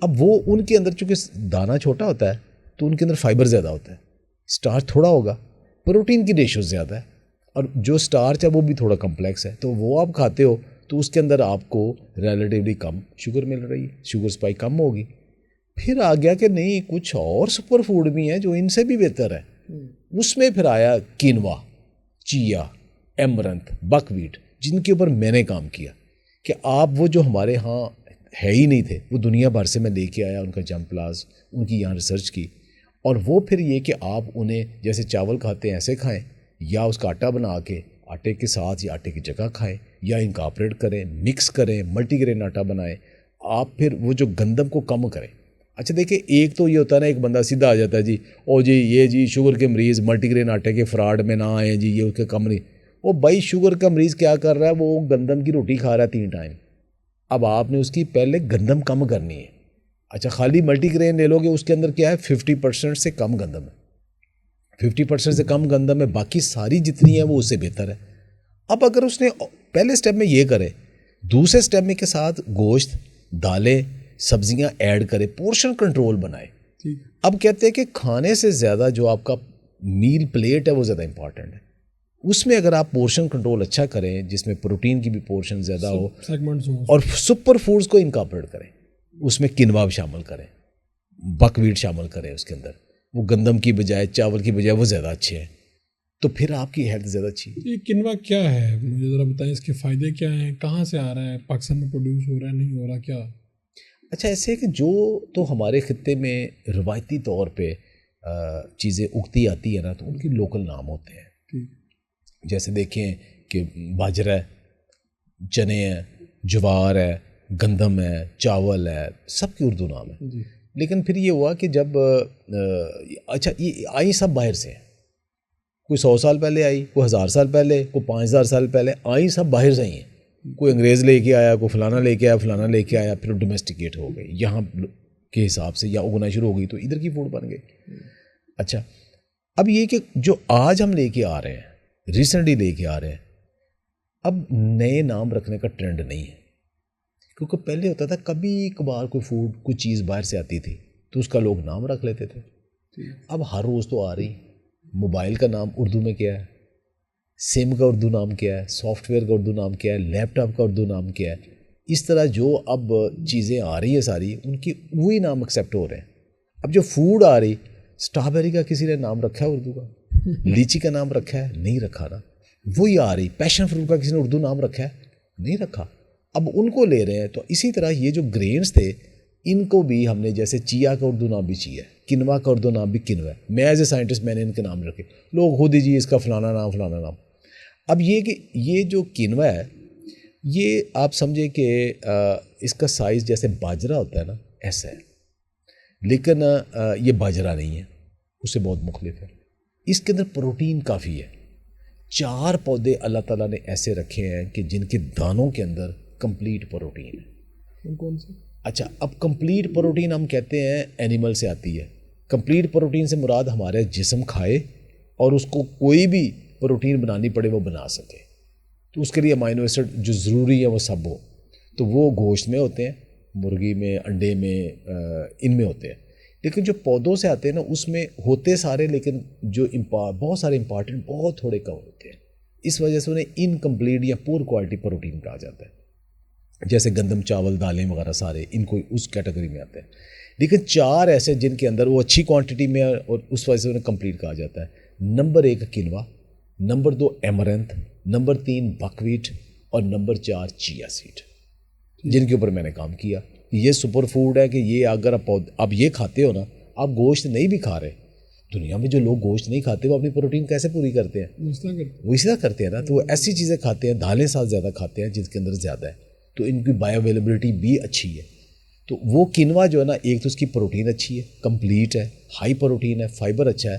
[SPEAKER 1] اب وہ ان کے اندر چونکہ دانہ چھوٹا ہوتا ہے تو ان کے اندر فائبر زیادہ ہوتا ہے, سٹارچ تھوڑا ہوگا, پروٹین کی ریشو زیادہ ہے, اور جو سٹارچ ہے وہ بھی تھوڑا کمپلیکس ہے, تو وہ آپ کھاتے ہو تو اس کے اندر آپ کو ریلیٹیولی کم شوگر مل رہی ہے, شوگر سپائک کم ہوگی. پھر آ گیا کہ نہیں کچھ اور سپر فوڈ بھی ہیں جو ان سے بھی بہتر ہے. اس میں پھر آیا کینوا, چیا, ایمرنتھ, بک ویٹ, جن کے اوپر میں نے کام کیا کہ آپ وہ جو ہمارے ہاں ہے ہی نہیں تھے وہ دنیا بھر سے میں لے کے آیا, ان کا جم پلاز, ان کی یہاں ریسرچ کی, اور وہ پھر یہ کہ آپ انہیں جیسے چاول کھاتے ہیں ایسے کھائیں, یا اس کا آٹا بنا کے آٹے کے ساتھ یا آٹے کی جگہ کھائیں, یا انکارپوریٹ کریں, مکس کریں, ملٹی گرین آٹا بنائیں. آپ پھر وہ جو گندم کو کم کریں. اچھا دیکھیں, ایک تو یہ ہوتا ہے نا, ایک بندہ سیدھا آ جاتا ہے جی, او جی یہ جی شوگر کے مریض ملٹی گرین آٹے کے فراڈ میں نہ آئیں جی, یہ اس کے کم نہیں. وہ بھائی شوگر کا مریض کیا کر رہا ہے, وہ گندم کی روٹی کھا رہا ہے 3 ٹائم. اب آپ نے اس کی پہلے گندم کم کرنی ہے. اچھا خالی ملٹی گرین لے لو گے, اس کے اندر کیا ہے 50% سے کم گندم ہے, 50% سے کم گندم ہے, باقی ساری جتنی ہے وہ اس سے بہتر ہے. اب اگر اس نے پہلے سٹیپ میں یہ کرے, دوسرے اسٹیپ میں کے ساتھ گوشت، دالیں، سبزیاں ایڈ کرے، پورشن کنٹرول بنائے. اب کہتے ہیں کہ کھانے سے زیادہ جو آپ کا میل پلیٹ ہے وہ زیادہ امپورٹنٹ ہے. اس میں اگر آپ پورشن کنٹرول اچھا کریں جس میں پروٹین کی بھی پورشن زیادہ ہو اور سپر فوڈز کو انکارپوریٹ کریں، اس میں کنوا شامل کریں، بک ویٹ شامل کریں، اس کے اندر وہ گندم کی بجائے چاول کی بجائے وہ زیادہ اچھے ہیں، تو پھر آپ کی ہیلتھ زیادہ اچھی ہے.
[SPEAKER 2] یہ کنوا کیا ہے مجھے ذرا بتائیں، اس کے فائدے کیا ہیں، کہاں سے آ رہا ہے، پاکستان میں پروڈیوس ہو رہا ہے نہیں ہو رہا کیا؟
[SPEAKER 1] اچھا ایسے ہے کہ جو تو ہمارے خطے میں روایتی طور پہ چیزیں اگتی آتی ہیں نا تو ان کے لوکل نام ہوتے ہیں. جیسے دیکھیں کہ باجرہ ہے، چنے ہیں، جوار ہے، گندم ہے، چاول ہے، سب کے اردو نام ہے. لیکن پھر یہ ہوا کہ جب اچھا یہ آئی سب باہر سے ہیں، کوئی 100 سال پہلے آئی، کوئی 1000 سال پہلے، کوئی 5000 سال پہلے آئی، سب باہر سے ہی ہیں. کوئی انگریز لے کے آیا، کوئی فلانا لے کے آیا، فلانا لے کے آیا، پھر ڈومیسٹیکیٹ ہو گئی یہاں کے حساب سے یا اگنا شروع ہو گئی تو ادھر کی فوڈ بن گئی. اچھا اب یہ کہ جو آج ہم لے کے آ رہے ہیں، ریسنٹلی لے کے آ رہے ہیں، اب نئے نام رکھنے کا ٹرینڈ نہیں ہے. کیونکہ پہلے ہوتا تھا کبھی کبھار کوئی فوڈ کوئی چیز باہر سے آتی تھی تو اس کا لوگ نام رکھ لیتے تھے. اب ہر روز تو آ رہی. موبائل کا نام اردو میں کیا ہے، سم کا اردو نام کیا ہے، سافٹ ویئر کا اردو نام کیا ہے، لیپ ٹاپ کا اردو نام کیا ہے. اس طرح جو اب چیزیں آ رہی ہیں ساری ان کی وہی نام ایکسیپٹ ہو رہے ہیں. اب جو فوڈ آ رہی، اسٹرابیری کا کسی نے نام رکھا ہے اردو کا؟ لیچی کا نام رکھا ہے؟ نہیں رکھا نا. وہی آ رہی. پیشن فروٹ کا کسی نے اردو نام رکھا ہے؟ نہیں رکھا. اب ان کو لے رہے ہیں. تو اسی طرح یہ جو گرینز تھے ان کو بھی ہم نے جیسے چیا کا اردو نام بھی چیا ہے، کنوا کا اردو نام بھی کنوا ہے. میں ایز اے سائنٹسٹ میں نے ان کے نام رکھے، لوگ خود ہی جی اس کا فلانا نام فلانا نام. اب یہ کہ یہ جو کنوا ہے یہ آپ سمجھے کہ اس کا سائز جیسے باجرہ ہوتا ہے نا ایسا ہے، لیکن یہ باجرہ نہیں ہے، اس سے بہت مختلف ہے. اس کے اندر پروٹین کافی ہے. 4 پودے اللہ تعالیٰ نے ایسے رکھے ہیں کہ جن کے دانوں کے اندر کمپلیٹ پروٹین ہے.
[SPEAKER 2] کون سے؟
[SPEAKER 1] اچھا اب کمپلیٹ پروٹین ہم کہتے ہیں اینیمل سے آتی ہے. کمپلیٹ پروٹین سے مراد ہمارے جسم کھائے اور اس کو کوئی بھی پروٹین بنانی پڑے وہ بنا سکے. تو اس کے لیے امائنو ایسڈ جو ضروری ہے وہ سب ہو، تو وہ گوشت میں ہوتے ہیں، مرغی میں، انڈے میں، ان میں ہوتے ہیں. لیکن جو پودوں سے آتے ہیں نا اس میں ہوتے سارے، لیکن جو بہت سارے امپارٹنٹ بہت تھوڑے کم ہوتے ہیں. اس وجہ سے انہیں انکمپلیٹ یا پور کوالٹی پروٹین کہا جاتا ہے. جیسے گندم، چاول، دالیں وغیرہ سارے ان کو اس کیٹیگری میں آتے ہیں. لیکن 4 ایسے جن کے اندر وہ اچھی کوانٹٹی میں اور اس وجہ سے انہیں کمپلیٹ کہا جاتا ہے. Number 1 Kanva, number 2 ایمرنتھ، number 3 buckwheat اور نمبر 4 چیا سیڈ، جن کے اوپر میں نے کام کیا. یہ سپر فوڈ ہے کہ یہ اگر آپ یہ کھاتے ہو نا، آپ گوشت نہیں بھی کھا رہے. دنیا میں جو لوگ گوشت نہیں کھاتے وہ اپنی پروٹین کیسے پوری کرتے ہیں؟ وہ اس طرح کرتے ہیں نا. تو وہ ایسی چیزیں کھاتے ہیں، دالیں ساتھ زیادہ کھاتے ہیں جس کے اندر زیادہ ہے، تو ان کی بایو اویلیبلٹی بھی اچھی ہے. تو وہ کنوا جو ہے نا، ایک تو اس کی پروٹین اچھی ہے، کمپلیٹ ہے، ہائی پروٹین ہے، فائبر اچھا ہے،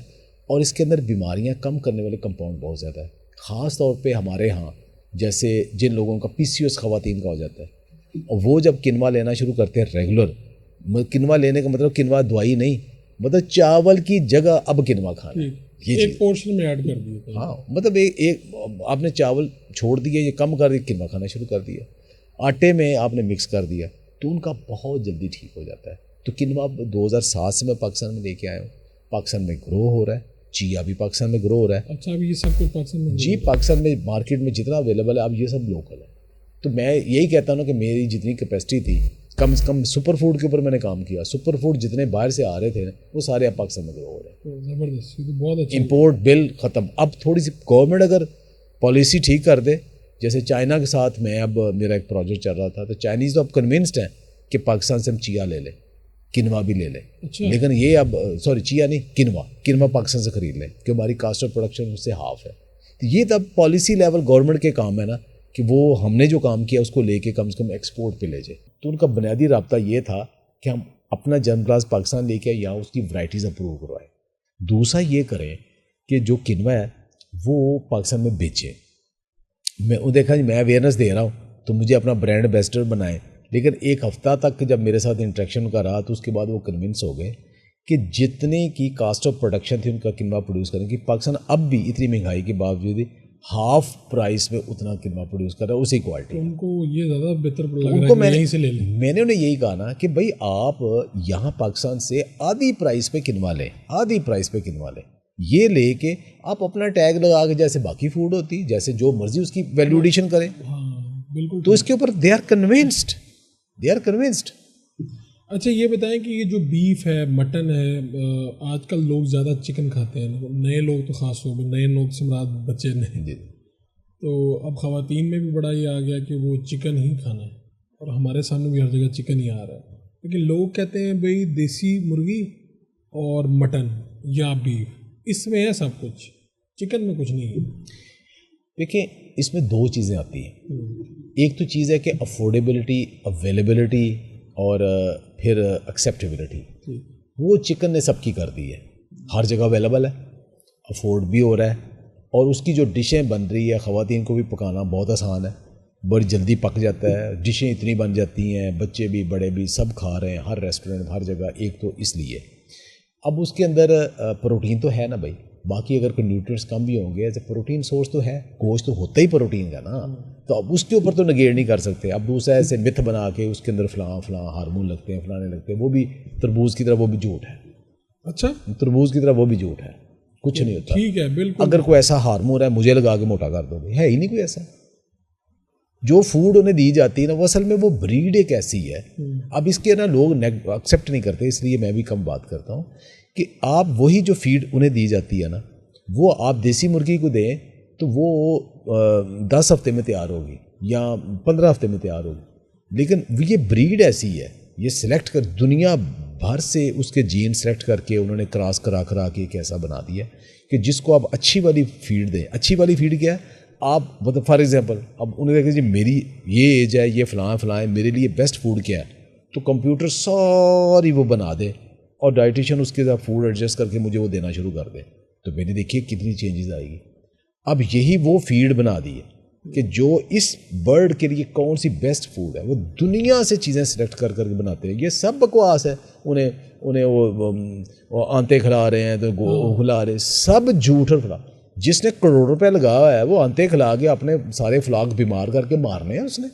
[SPEAKER 1] اور اس کے اندر بیماریاں کم کرنے والے کمپاؤنڈ بہت زیادہ ہے. خاص طور پہ ہمارے ہاں جیسے جن لوگوں کا PCOS خواتین کا ہو جاتا ہے، اور وہ جب کنوا لینا شروع کرتے ہیں ریگولر، کنوا لینے کا مطلب کنوا دوائی نہیں، مطلب چاول کی جگہ اب کنوا کھانا، یہ
[SPEAKER 2] ایک پورشن میں ایڈ کر دیا.
[SPEAKER 1] ہاں مطلب ایک آپ نے چاول چھوڑ دیا، یہ کم کر دیا، کنوا کھانا شروع کر دیا، آٹے میں آپ نے مکس کر دیا، تو ان کا بہت جلدی ٹھیک ہو جاتا ہے. تو کنوا 2007 سے میں پاکستان میں لے کے آیا ہوں. پاکستان میں گرو ہو رہا ہے. چیا بھی پاکستان میں گرو ہو رہا ہے.
[SPEAKER 2] اچھا اب یہ سب کچھ پاکستان میں؟
[SPEAKER 1] جی پاکستان میں مارکیٹ میں جتنا اویلیبل ہے اب یہ سب لوکل ہے. تو میں یہی کہتا ہوں نا کہ میری جتنی کیپیسٹی تھی کم سے کم سپر فوڈ کے اوپر میں نے کام کیا. سپر فوڈ جتنے باہر سے آ رہے تھے وہ سارے اب پاکستان میں گرو ہو رہے ہیں.
[SPEAKER 2] زبردست، یہ تو بہت اچھا.
[SPEAKER 1] امپورٹ بل ختم. اب تھوڑی سی گورنمنٹ اگر پالیسی ٹھیک کر دے، جیسے چائنا کے ساتھ میں اب میرا ایک پروجیکٹ چل رہا تھا، تو چائنیز تو اب کنونسڈ ہیں کہ پاکستان سے ہم چیا لے لیں، کنوا بھی لے لیں. لیکن یہ اب چیا نہیں، کنوا پاکستان سے خرید لیں کہ ہماری کاسٹ آف پروڈکشن اس سے ہاف ہے. تو یہ تب پالیسی لیول گورنمنٹ کے کام ہے نا کہ وہ ہم نے جو کام کیا اس کو لے کے کم سے کم ایکسپورٹ پہ لے جائے. تو ان کا بنیادی رابطہ یہ تھا کہ ہم اپنا جرم پلاس پاکستان لے کے یا اس کی ورائٹیز اپروو کروائیں. دوسرا یہ کریں کہ جو کنوا ہے وہ پاکستان میں بیچیں. میں دیکھا جی میں اویئرنیس دے رہا ہوں تو مجھے اپنا برانڈ ایمبیسڈر بنائیں. لیکن ایک ہفتہ تک جب میرے ساتھ انٹریکشن کا رہا تو اس کے بعد وہ کنونس ہو گئے کہ جتنے کی کاسٹ آف پروڈکشن تھی ان کا کنوا پروڈیوس کرنے کی، پاکستان اب بھی اتنی مہنگائی کے باوجود ہاف پرائس میں اتنا قیمہ پروڈیوس کر رہا ہے اسی کوالٹی.
[SPEAKER 2] ان کو یہ زیادہ بہتر لگ
[SPEAKER 1] ان
[SPEAKER 2] رہا
[SPEAKER 1] کو
[SPEAKER 2] ہے کہ یہیں سے لے لیں.
[SPEAKER 1] میں نے انہیں یہی کہا نا کہ بھائی آپ یہاں پاکستان سے آدھی پرائس پہ کنوا لیں, آدھی پرائس پہ کنوا لیں, یہ لے کے آپ اپنا ٹیگ لگا کے جیسے باقی فوڈ ہوتی جیسے جو مرضی اس کی ویلیو ایڈیشن کریں.
[SPEAKER 2] ہاں بالکل.
[SPEAKER 1] تو اس کے اوپر دے آر کنونسڈ.
[SPEAKER 2] اچھا یہ بتائیں کہ یہ جو بیف ہے, مٹن ہے, آج کل لوگ زیادہ چکن کھاتے ہیں, نئے لوگ تو خاص طور پہ نئے لوگ سے مراد بچے نہیں. تو اب خواتین میں بھی بڑا یہ آ گیا کہ وہ چکن ہی کھانا ہے, اور ہمارے سامنے بھی ہر جگہ چکن ہی آ رہا ہے. لیکن لوگ کہتے ہیں بھئی دیسی مرغی اور مٹن یا بیف, اس میں ہے سب کچھ, چکن میں کچھ نہیں ہے.
[SPEAKER 1] دیکھیں اس میں دو چیزیں آتی ہیں. ایک تو چیز ہے کہ افورڈیبلٹی, اویلیبلٹی اور پھر ایکسیپٹیبلٹی. وہ چکن نے سب کی کر دی ہے, ہر جگہ اویلیبل ہے, افورڈ بھی ہو رہا ہے, اور اس کی جو ڈشیں بن رہی ہے خواتین کو بھی پکانا بہت آسان ہے, بڑی جلدی پک جاتا ہے, ڈشیں اتنی بن جاتی ہیں, بچے بھی بڑے بھی سب کھا رہے ہیں ہر ریسٹورنٹ ہر جگہ. ایک تو اس لیے اب اس کے اندر پروٹین تو ہے نا بھائی, باقی اگر کوئی نیوٹرینٹس کم بھی ہوں گے ایز اے پروٹین سورس تو ہے, گوشت تو ہوتا ہی پروٹین کا نا, تو اب اس کے اوپر تو نگیڑ نہیں کر سکتے. اب دوسرا ایسے متھ بنا کے اس کے اندر فلاں ہارمون لگتے ہیں, فلانے لگتے ہیں, وہ بھی تربوز کی طرح وہ بھی جھوٹ ہے.
[SPEAKER 2] اچھا
[SPEAKER 1] تربوز کی طرح وہ بھی جھوٹ ہے, کچھ نہیں ہوتا.
[SPEAKER 2] ٹھیک ہے بالکل.
[SPEAKER 1] اگر کوئی ایسا ہارمون ہے مجھے لگا کے موٹا کر دو گے, ہے ہی نہیں کوئی ایسا. جو فوڈ انہیں دی جاتی ہے نا وہ اصل میں وہ بریڈ ایک ایسی ہے. اب اس کے نا لوگ ایکسیپٹ نہیں کرتے, اس لیے میں بھی کم بات کرتا ہوں کہ آپ وہی جو فیڈ انہیں دی جاتی ہے نا وہ آپ دیسی مرغی کو دیں تو وہ 10 ہفتے میں تیار ہوگی یا 15 ہفتے میں تیار ہوگی. لیکن یہ بریڈ ایسی ہے, یہ سلیکٹ کر دنیا بھر سے اس کے جین سلیکٹ کر کے انہوں نے کراس کرا کے ایک ایسا بنا دیا کہ جس کو آپ اچھی والی فیڈ دیں. اچھی والی فیڈ کیا ہے, آپ مطلب فار ایگزامپل اب انہیں دیکھیں جی میری یہ ایج ہے, یہ فلاں ہے, میرے لیے بیسٹ فوڈ کیا ہے, تو کمپیوٹر ساری وہ بنا دے اور ڈائٹیشین اس کے ساتھ فوڈ ایڈجسٹ کر کے مجھے وہ دینا شروع کر دے. تو میں نے دیکھی کتنی چینجز آئے گی. اب یہی وہ فیڈ بنا دی ہے کہ جو اس برڈ کے لیے کون سی بیسٹ فوڈ ہے, وہ دنیا سے چیزیں سلیکٹ کر کے بناتے ہیں. یہ سب بکواس ہے. انہیں وہ آنتے کھلا رہے ہیں تو کھلا رہے, سب جھوٹ اور فلا. جس نے کروڑ روپے لگا ہوا ہے وہ آنتے کھلا کے اپنے سارے فلاک بیمار کر کے مارنے ہیں, اس نے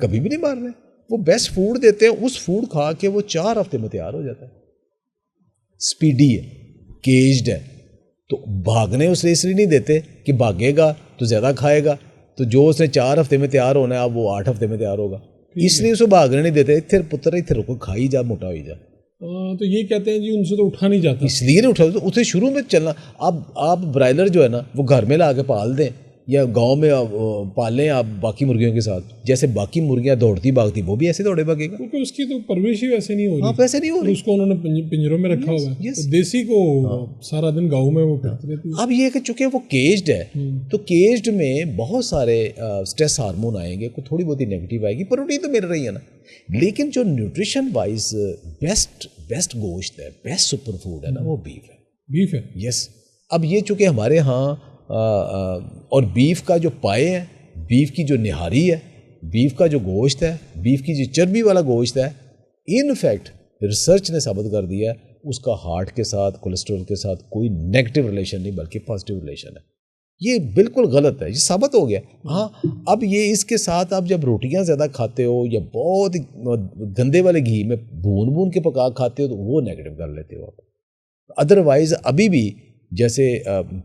[SPEAKER 1] کبھی بھی نہیں مارنے. وہ بیسٹ فوڈ دیتے ہیں, اس فوڈ کھا کے وہ 4 ہفتے میں تیار ہو جاتا ہے. سپیڈی ہے, کیجڈ ہے, تو بھاگنے اس لیے اس لیے نہیں دیتے کہ بھاگے گا تو زیادہ کھائے گا, تو جو اس نے 4 ہفتے میں تیار ہونا ہے اب وہ 8 ہفتے میں تیار ہوگا, اس لیے اسے بھاگنے نہیں دیتے. اتھر پتر اتھر کو کھائی جا, موٹا ہوئی جا.
[SPEAKER 2] تو یہ کہتے ہیں جی ان سے تو اٹھا نہیں جاتا,
[SPEAKER 1] اس لیے نہیں اٹھا, تو اسے شروع میں چلنا. اب آپ برائلر جو ہے نا وہ گھر میں لا کے پال دیں یا گاؤں میں پالیں آپ باقی مرغیوں کے ساتھ, جیسے باقی مرغیاں دوڑتی بھاگتی وہ بھی ایسے دوڑے بھاگے گا,
[SPEAKER 2] کیونکہ اس کی تو پرورش ہی ویسے نہیں ہو رہی.
[SPEAKER 1] آپ ایسے نہیں ہو رہی,
[SPEAKER 2] اس کو انہوں نے پنجروں میں رکھا ہوا ہے. تو دیسی کو سارا دن گاؤں میں وہ پھرتی رہتی ہے.
[SPEAKER 1] اب یہ کہ چونکہ وہ کیجڈ ہے تو کیجڈ میں بہت سارے اسٹریس ہارمون آئیں گے, کوئی تھوڑی بہت ہی نیگیٹو آئے گی, پروٹین تو مل رہی ہے نا. لیکن جو نیوٹریشن وائز بیسٹ گوشت ہے, بیسٹ سپر فوڈ ہے نا, وہ بیف ہے.
[SPEAKER 2] بیف ہے,
[SPEAKER 1] یس. اب یہ چونکہ ہمارے ہاں اور بیف کا جو پائے ہیں, بیف کی جو نہاری ہے, بیف کا جو گوشت ہے, بیف کی جو چربی والا گوشت ہے, ان فیکٹ ریسرچ نے ثابت کر دیا ہے اس کا ہارٹ کے ساتھ, کولیسٹرول کے ساتھ کوئی نیگیٹو ریلیشن نہیں بلکہ پازیٹیو ریلیشن ہے. یہ بالکل غلط ہے, یہ ثابت ہو گیا. ہاں اب یہ اس کے ساتھ آپ جب روٹیاں زیادہ کھاتے ہو یا بہت گندے والے گھی میں بھون کے پکا کھاتے ہو تو وہ نیگیٹو کر لیتے ہو آپ. ادروائز ابھی بھی جیسے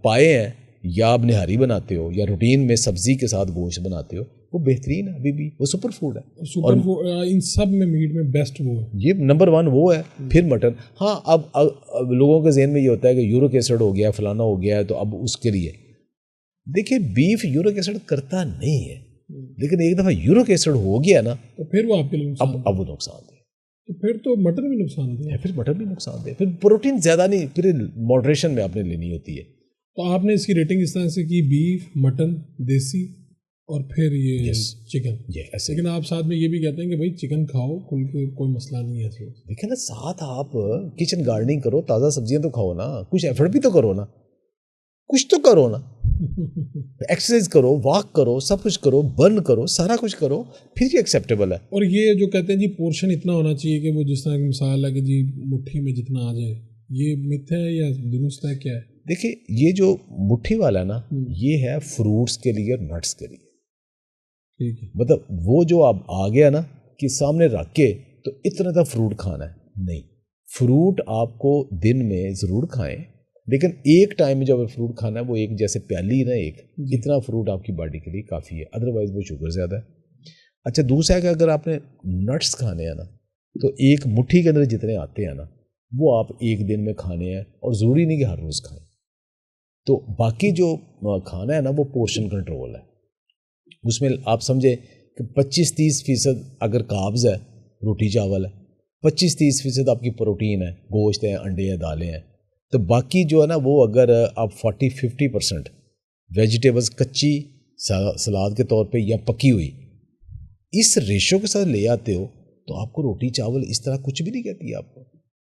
[SPEAKER 1] پائے ہیں یا آپ نہاری بناتے ہو یا روٹین میں سبزی کے ساتھ گوشت بناتے ہو, وہ بہترین ہے, ابھی بھی وہ سپر فوڈ ہے.
[SPEAKER 2] سپر فوڈ ان سب میں میٹ میں بیسٹ وہ ہے,
[SPEAKER 1] یہ نمبر 1 وہ ہے. پھر مٹن. ہاں اب لوگوں کے ذہن میں یہ ہوتا ہے کہ یورک ایسڈ ہو گیا, فلانا ہو گیا ہے, تو اب اس کے لیے دیکھیں بیف یورک ایسڈ کرتا نہیں ہے, لیکن ایک دفعہ یورک ایسڈ ہو گیا نا
[SPEAKER 2] تو پھر وہ آپ کے لیے
[SPEAKER 1] اب وہ نقصان دہ.
[SPEAKER 2] تو پھر تو مٹن بھی نقصان دہ ہے,
[SPEAKER 1] پھر مٹن بھی نقصان دہ, پھر پروٹین زیادہ نہیں, پھر ماڈریشن میں آپ نے لینی ہوتی ہے.
[SPEAKER 2] تو آپ نے اس کی ریٹنگ اس طرح سے کی, بیف, مٹن, دیسی اور پھر یہ چکن. لیکن آپ ساتھ میں یہ بھی کہتے ہیں کہ بھائی چکن کھاؤ, کوئی مسئلہ نہیں ہے.
[SPEAKER 1] دیکھیں نا, ساتھ آپ کچن گارڈننگ کرو, تازہ سبزیاں تو کھاؤ نا, کچھ ایفرٹ بھی تو کرو نا, کچھ تو کرو نا. ایکسرسائز کرو, واک کرو, سب کچھ کرو, برن کرو, سارا کچھ کرو, پھر یہ ایکسیپٹیبل ہے. اور
[SPEAKER 2] یہ جو کہتے ہیں جی پورشن اتنا ہونا چاہیے کہ وہ جس طرح کی مثال ہے کہ جی مٹھی میں جتنا آ جائے, یہ متھ ہے یا درست ہے, کیا ہے؟
[SPEAKER 1] دیکھیں یہ جو مٹھی والا نا یہ ہے فروٹس کے لیے اور نٹس کے لیے.
[SPEAKER 2] ٹھیک ہے.
[SPEAKER 1] مطلب وہ جو اب آ گیا نا کہ سامنے رکھ کے تو اتنا تھا فروٹ کھانا ہے, نہیں. فروٹ آپ کو دن میں ضرور کھائیں, لیکن ایک ٹائم میں جب فروٹ کھانا ہے وہ ایک جیسے پیالی نا ایک اتنا فروٹ آپ کی باڈی کے لیے کافی ہے, ادروائز وہ شوگر زیادہ ہے. اچھا دوسرا ہے کہ اگر آپ نے نٹس کھانے ہیں نا تو ایک مٹھی کے اندر جتنے آتے ہیں نا وہ آپ ایک دن میں کھانے ہیں, اور ضروری نہیں کہ ہر روز کھائیں. تو باقی جو کھانا ہے نا وہ پورشن کنٹرول ہے. اس میں آپ سمجھے کہ 25-30% اگر کاربز ہے, روٹی چاول ہے, 25-30% آپ کی پروٹین ہے, گوشت ہے, انڈے ہیں, دالیں ہیں. تو باقی جو ہے نا وہ اگر آپ 40-50% ویجیٹیبلز کچی سلاد کے طور پہ یا پکی ہوئی اس ریشو کے ساتھ لے آتے ہو تو آپ کو روٹی چاول اس طرح کچھ بھی نہیں کہتی ہے آپ کو.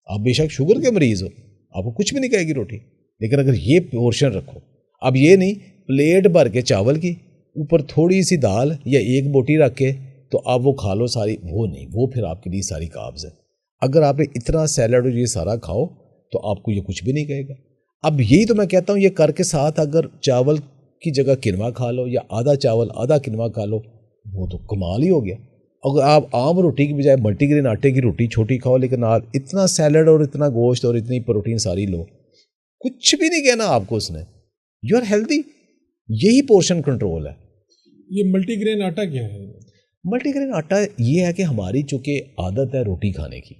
[SPEAKER 1] آپ بے شک شوگر کے مریض ہو, آپ کو کچھ بھی نہیں کہے گی روٹی, لیکن اگر یہ پورشن رکھو, اب یہ نہیں پلیٹ بھر کے چاول کی اوپر تھوڑی سی دال یا ایک بوٹی رکھ کے تو آپ وہ کھا لو ساری, وہ نہیں, وہ پھر آپ کے لیے ساری کاربز ہے. اگر آپ نے اتنا سیلڈ اور یہ سارا کھاؤ تو آپ کو یہ کچھ بھی نہیں کہے گا. اب یہی تو میں کہتا ہوں یہ کر کے ساتھ اگر چاول کی جگہ کنوا کھا لو یا آدھا چاول آدھا کنوا کھا لو وہ تو کمال ہی ہو گیا. اگر آپ عام روٹی کی بجائے ملٹی گرین آٹے کی روٹی چھوٹی کھاؤ لیکن آپ اتنا سیلڈ اور اتنا گوشت اور اتنی پروٹین ساری لو, کچھ بھی نہیں کہنا آپ کو اس نے, یو آر ہیلدی. یہی پورشن کنٹرول ہے.
[SPEAKER 2] یہ ملٹی گرین آٹا کیا ہے؟
[SPEAKER 1] ملٹی گرین آٹا یہ ہے کہ ہماری چونکہ عادت ہے روٹی کھانے کی,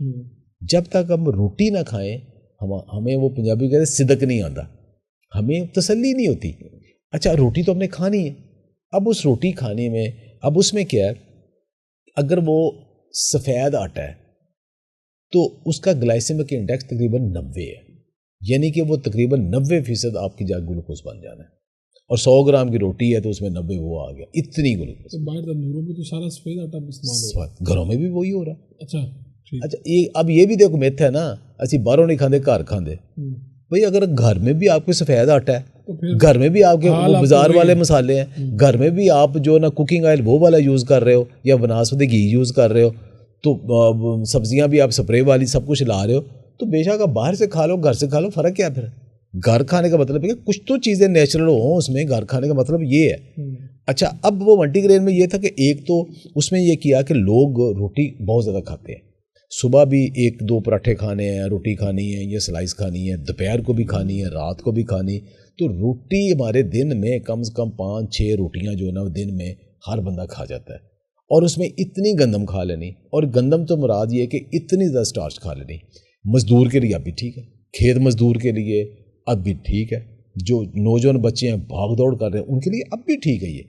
[SPEAKER 1] جب تک ہم روٹی نہ کھائیں ہمیں وہ پنجابی کہتے ہیں صدق نہیں آتا, ہمیں تسلی نہیں ہوتی. اچھا روٹی تو ہم نے کھانی ہے, اب اس روٹی کھانے میں اب اس میں کیا ہے, اگر وہ سفید آٹا ہے تو اس کا گلائسیمک انڈیکس تقریباً 90 ہے, یعنی کہ وہ تقریباً 90% آپ کی جگہ گلوکوز بن جانا ہے. اور 100 گرام کی روٹی ہے تو اس میں 90 وہ آ گیا, اتنی گلوکوز.
[SPEAKER 2] تو باہر تندوروں میں تو سارا سفید آٹا استعمال ہو رہا ہے,
[SPEAKER 1] گھروں میں بھی وہی ہو رہا ہے.
[SPEAKER 2] اچھا
[SPEAKER 1] اب یہ بھی دیکھو میتھ ہے نا, اسی باہروں نہیں کھاندے گھر کھاندے. بھئی اگر گھر میں بھی آپ کو سفید آٹا ہے, گھر میں بھی آپ کے وہ بازار والے مسالے ہیں, گھر میں بھی آپ جو نا کوکنگ آئل وہ والا یوز کر رہے ہو یا بناسپتی گھی یوز کر رہے ہو, تو سبزیاں بھی آپ سپرے والی سب کچھ لا رہے ہو, تو بے شک آپ باہر سے کھا لو گھر سے کھا لو, فرق کیا پھر؟ گھر کھانے کا مطلب ہے کہ کچھ تو چیزیں نیچرل ہوں اس میں, گھر کھانے کا مطلب یہ ہے. اچھا اب وہ ملٹی گرین میں یہ تھا کہ ایک تو اس میں یہ کیا کہ لوگ روٹی بہت زیادہ کھاتے ہیں, صبح بھی 1-2 پراٹھے کھانے ہیں, روٹی کھانی ہے یا سلائس کھانی ہے, دوپہر کو بھی کھانی ہے, رات کو بھی کھانی. تو روٹی ہمارے دن میں کم سے کم 5-6 روٹیاں جو ہے نا دن میں ہر بندہ کھا جاتا ہے, اور اس میں اتنی گندم کھا لینی, اور گندم تو مراد یہ ہے کہ اتنی زیادہ سٹارچ کھا لینی. مزدور کے لیے اب بھی ٹھیک ہے, کھیت مزدور کے لیے اب بھی ٹھیک ہے, جو نوجوان بچے ہیں بھاگ دوڑ کر رہے ہیں ان کے لیے اب بھی ٹھیک ہے یہ,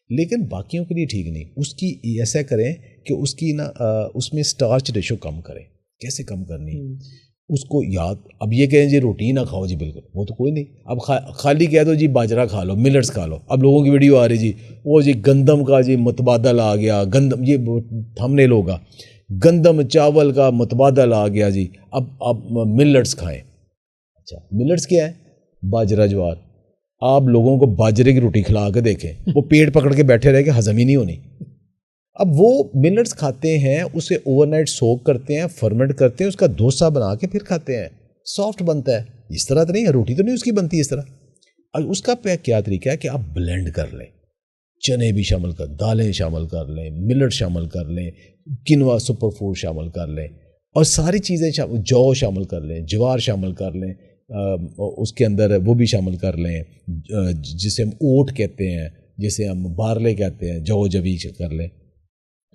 [SPEAKER 1] لیکن باقیوں کے لیے ٹھیک نہیں. اس کی ایسا کریں کہ اس کی نا اس میں سٹارچ ریشو کم کریں. کیسے کم کرنی اس کو یاد, اب یہ کہیں جی روٹی نہ کھاؤ جی, بالکل وہ تو کوئی نہیں. اب خالی کہہ دو جی باجرہ کھا لو, ملٹس کھا لو. اب لوگوں کی ویڈیو آ رہی جی وہ جی گندم کا جی متبادل آ گیا, گندم یہ تھمبنیل ہوگا, گندم چاول کا متبادل آ گیا جی, اب ملٹس کھائیں. اچھا ملٹس کیا ہے؟ باجرہ جوار. آپ لوگوں کو باجرے کی روٹی کھلا کے دیکھیں, وہ پیٹ پکڑ کے بیٹھے رہے کہ ہضم ہی نہیں ہونی. اب وہ ملٹس کھاتے ہیں, اسے اوور نائٹ سوک کرتے ہیں, فرمنٹ کرتے ہیں, اس کا ڈوسا بنا کے پھر کھاتے ہیں, سافٹ بنتا ہے. اس طرح تو نہیں ہے, روٹی تو نہیں اس کی بنتی اس طرح. اب اس کا کیا طریقہ ہے کہ آپ بلینڈ کر لیں, چنے بھی شامل کر, دالیں شامل کر لیں, ملٹ شامل کر لیں, کنوا سپر فوڈ شامل کر لیں, اور ساری چیزیں جو شامل کر لیں, جوار شامل کر لیں, اس کے اندر وہ بھی شامل کر لیں, جسے ہم اوٹ کہتے ہیں, جسے ہم بارلے کہتے ہیں, جوی کر لیں.